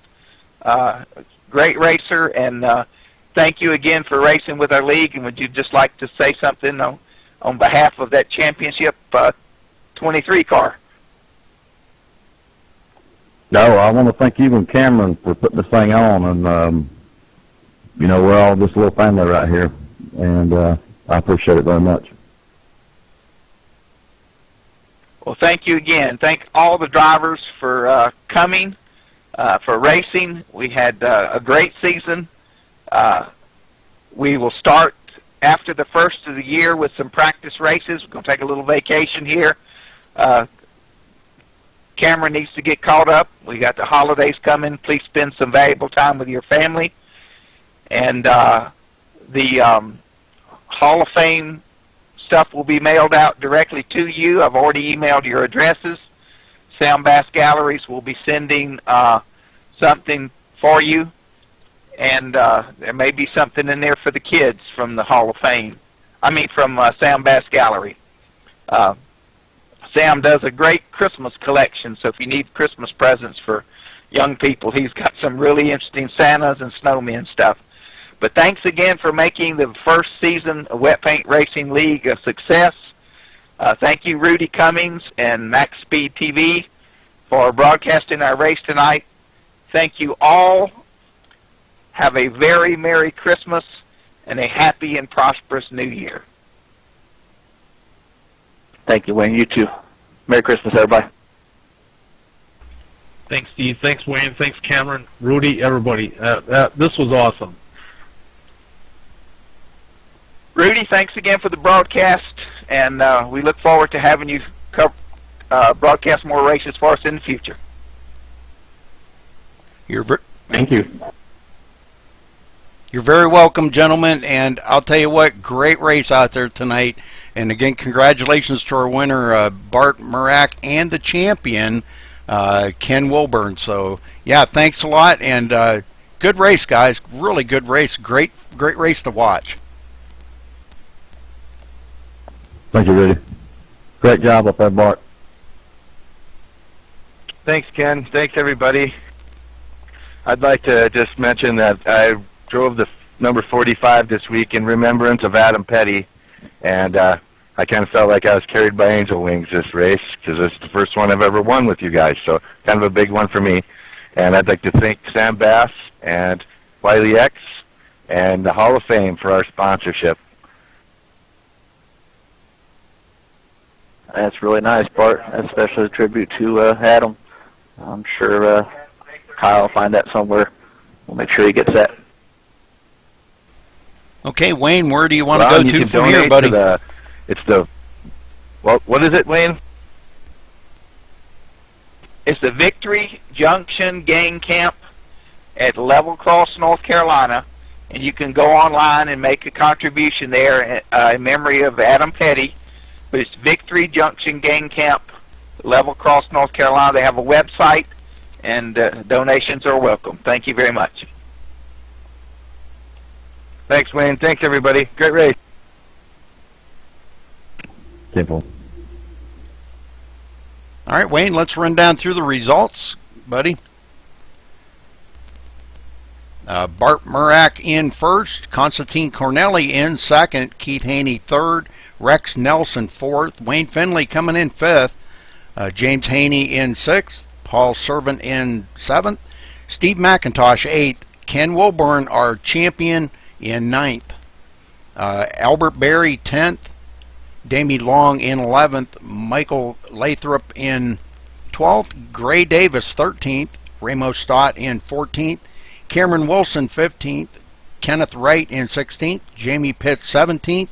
great racer, and thank you again for racing with our league. And would you just like to say something on behalf of that championship 23 car? No, I want to thank you and Cameron for putting this thing on, and you know, we're all just a little family right here, and I appreciate it very much. Well, thank you again. Thank all the drivers for coming, for racing. We had a great season. We will start after the first of the year with some practice races. We're going to take a little vacation here. Cameron needs to get caught up. We got the holidays coming. Please spend some valuable time with your family. And the Hall of Fame stuff will be mailed out directly to you. I've already emailed your addresses. Sam Bass Galleries will be sending something for you. And there may be something in there for the kids from the Hall of Fame. I mean, from Sam Bass Gallery. Sam does a great Christmas collection, so if you need Christmas presents for young people, he's got some really interesting Santas and snowmen stuff. But thanks again for making the first season of Wet Paint Racing League a success. Thank you, Rudy Cummings and MaxSpeedTV, for broadcasting our race tonight. Thank you all. Have a very Merry Christmas and a happy and prosperous New Year. Thank you, Wayne. You too. Merry Christmas, everybody. Thanks, Steve. Thanks, Wayne. Thanks, Cameron, Rudy, everybody. This was awesome. Rudy, thanks again for the broadcast, and we look forward to having you broadcast more races for us in the future. Thank you. You're very welcome, gentlemen, and I'll tell you what, great race out there tonight. And again, congratulations to our winner, Bart Murak, and the champion, Ken Wilburn. So, yeah, thanks a lot, and good race, guys. Really good race. Great race to watch. Thank you, Rudy. Great job up there, Bart. Thanks, Ken. Thanks, everybody. I'd like to just mention that I drove the number 45 this week in remembrance of Adam Petty, and I kind of felt like I was carried by angel wings this race because it's the first one I've ever won with you guys. So kind of a big one for me. And I'd like to thank Sam Bass and Wiley X and the Hall of Fame for our sponsorship. That's really nice, Bart. Especially a tribute to Adam. I'm sure Kyle will find that somewhere. We'll make sure he gets that. Okay, Wayne, where do you want to go to from here, buddy? What is it, Wayne? It's the Victory Junction Gang Camp at Level Cross, North Carolina, and you can go online and make a contribution there in memory of Adam Petty. But it's Victory Junction Gang Camp, Level Cross, North Carolina. They have a website, and donations are welcome. Thank you very much. Thanks, Wayne. Thanks, everybody. Great race. Simple. All right, Wayne, let's run down through the results, buddy. Bart Murak in first, Constantine Cornelli in second, Keith Haney third, Rex Nelson fourth, Wayne Finley coming in fifth, James Haney in sixth, Paul Servant in seventh, Steve McIntosh eighth, Ken Wilburn, our champion, in ninth, Albert Berry 10th, Damie Long in 11th, Michael Lathrop in 12th, Gray Davis 13th, Ramos Stott in 14th, Cameron Wilson 15th, Kenneth Wright in 16th, Jamie Pitts 17th,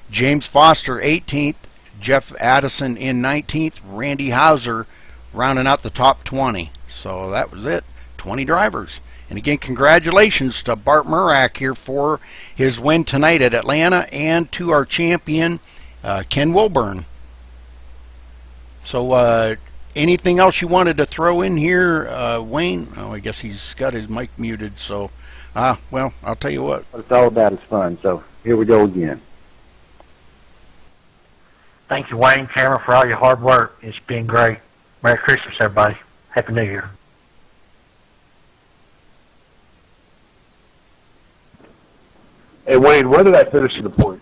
James Foster 18th, Jeff Addison in 19th, Randy Hauser rounding out the top 20. So that was it, 20 drivers. And again, congratulations to Bart Murak here for his win tonight at Atlanta, and to our champion, Ken Wilburn. So anything else you wanted to throw in here, Wayne? Oh, I guess he's got his mic muted. So, well, I'll tell you what. What it's all about is fun. So here we go again. Thank you, Wayne, Cameron, for all your hard work. It's been great. Merry Christmas, everybody. Happy New Year. Hey, Wayne, where did I finish in the point?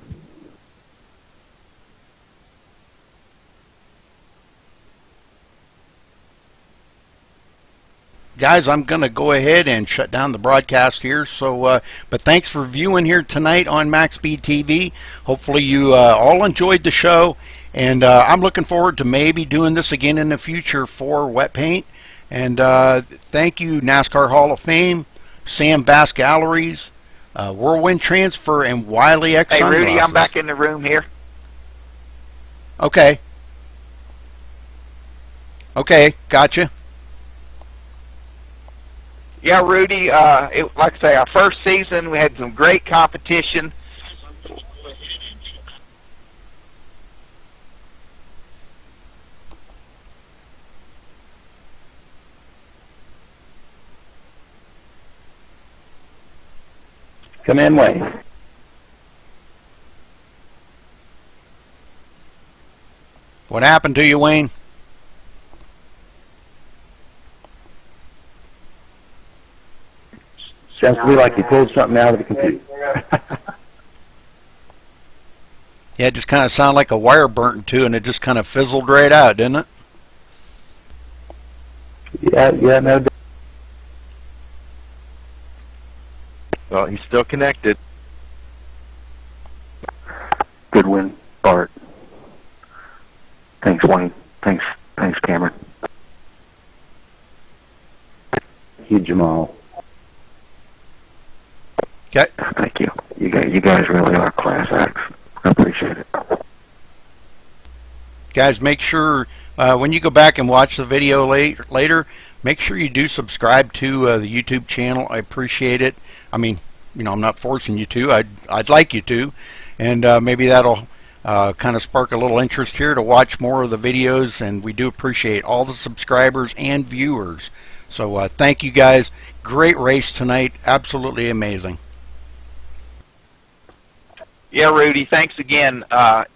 Guys, I'm going to go ahead and shut down the broadcast here. So, but thanks for viewing here tonight on MaxSpeedTV. Hopefully you all enjoyed the show, and I'm looking forward to maybe doing this again in the future for wet paint. And thank you, NASCAR Hall of Fame, Sam Bass Galleries, Whirlwind Transfer, and Wiley X. Hey, Rudy, Sunglasses. I'm back in the room here. Okay. Okay, gotcha. Yeah, Rudy, like I say, our first season, we had some great competition. Come in, Wayne. What happened to you, Wayne? Sounds to me like you pulled something out of the computer. Yeah, it just kind of sounded like a wire burnt too, and it just kind of fizzled right out, didn't it? Yeah, no doubt. Well, he's still connected. Good win, Bart. Thanks, Wayne. Thanks, Cameron. You, Jamal. Okay. Thank you. You guys really are class acts. I appreciate it. Guys, make sure when you go back and watch the video later, make sure you do subscribe to the YouTube channel. I appreciate it. I mean, you know, I'm not forcing you to. I'd like you to, and maybe that'll kind of spark a little interest here to watch more of the videos. And we do appreciate all the subscribers and viewers. So thank you guys. Great race tonight. Absolutely amazing. Yeah, Rudy, thanks again.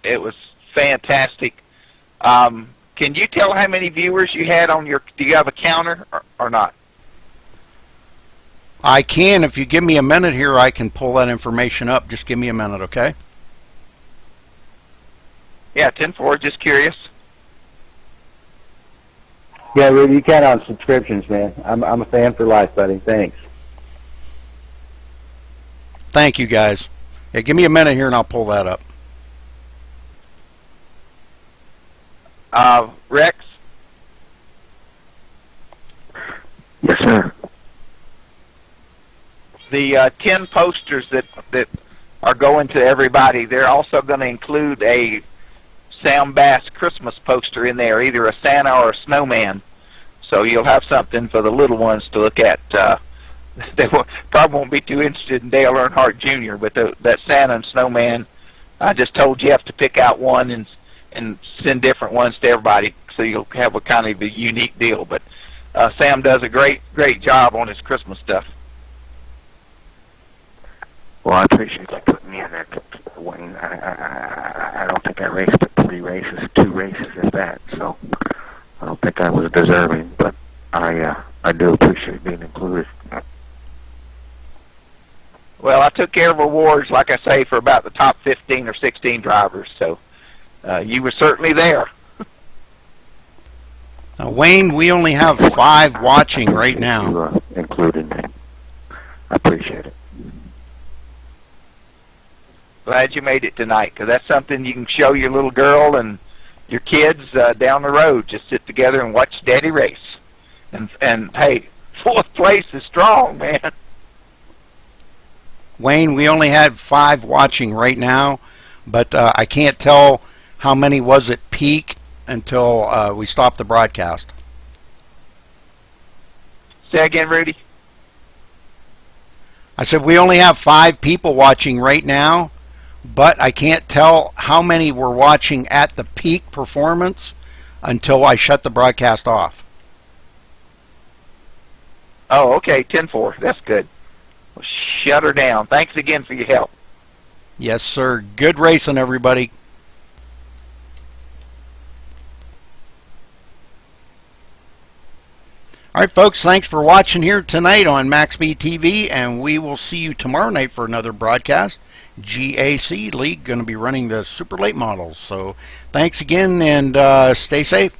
It was fantastic. Can you tell how many viewers you had on your, do you have a counter or not? I can. If you give me a minute here, I can pull that information up. Just give me a minute, okay? Yeah, 10-4, just curious. Yeah, Rudy, you count on subscriptions, man. I'm a fan for life, buddy. Thanks. Thank you, guys. Yeah, give me a minute here and I'll pull that up. Rex? Yes, sir. The 10 posters that are going to everybody, they're also going to include a Sam Bass Christmas poster in there, either a Santa or a snowman. So you'll have something for the little ones to look at. They probably won't be too interested in Dale Earnhardt Jr., but that Santa and snowman, I just told Jeff to pick out one and send different ones to everybody, so you'll have a kind of a unique deal. But Sam does a great job on his Christmas stuff. Well, I appreciate you putting me in there, Wayne. I don't think I raced at 3 races, 2 races at that, so I don't think I was deserving, but I do appreciate being included. Well, I took care of awards, like I say, for about the top 15 or 16 drivers, so you were certainly there. Wayne, we only have 5 watching right now. You included me. I appreciate it. Glad you made it tonight, because that's something you can show your little girl and your kids down the road. Just sit together and watch Daddy race. And hey, 4th place is strong, man. Wayne, we only had 5 watching right now, but I can't tell how many was at peak until we stopped the broadcast. Say again, Rudy? I said we only have 5 people watching right now, but I can't tell how many were watching at the peak performance until I shut the broadcast off. Oh, okay, 10-4. That's good. Well, shut her down. Thanks again for your help. Yes, sir. Good racing, everybody. All right, folks, thanks for watching here tonight on MaxSpeedTV, and we will see you tomorrow night for another broadcast. GAC League going to be running the super late models. So thanks again, and stay safe.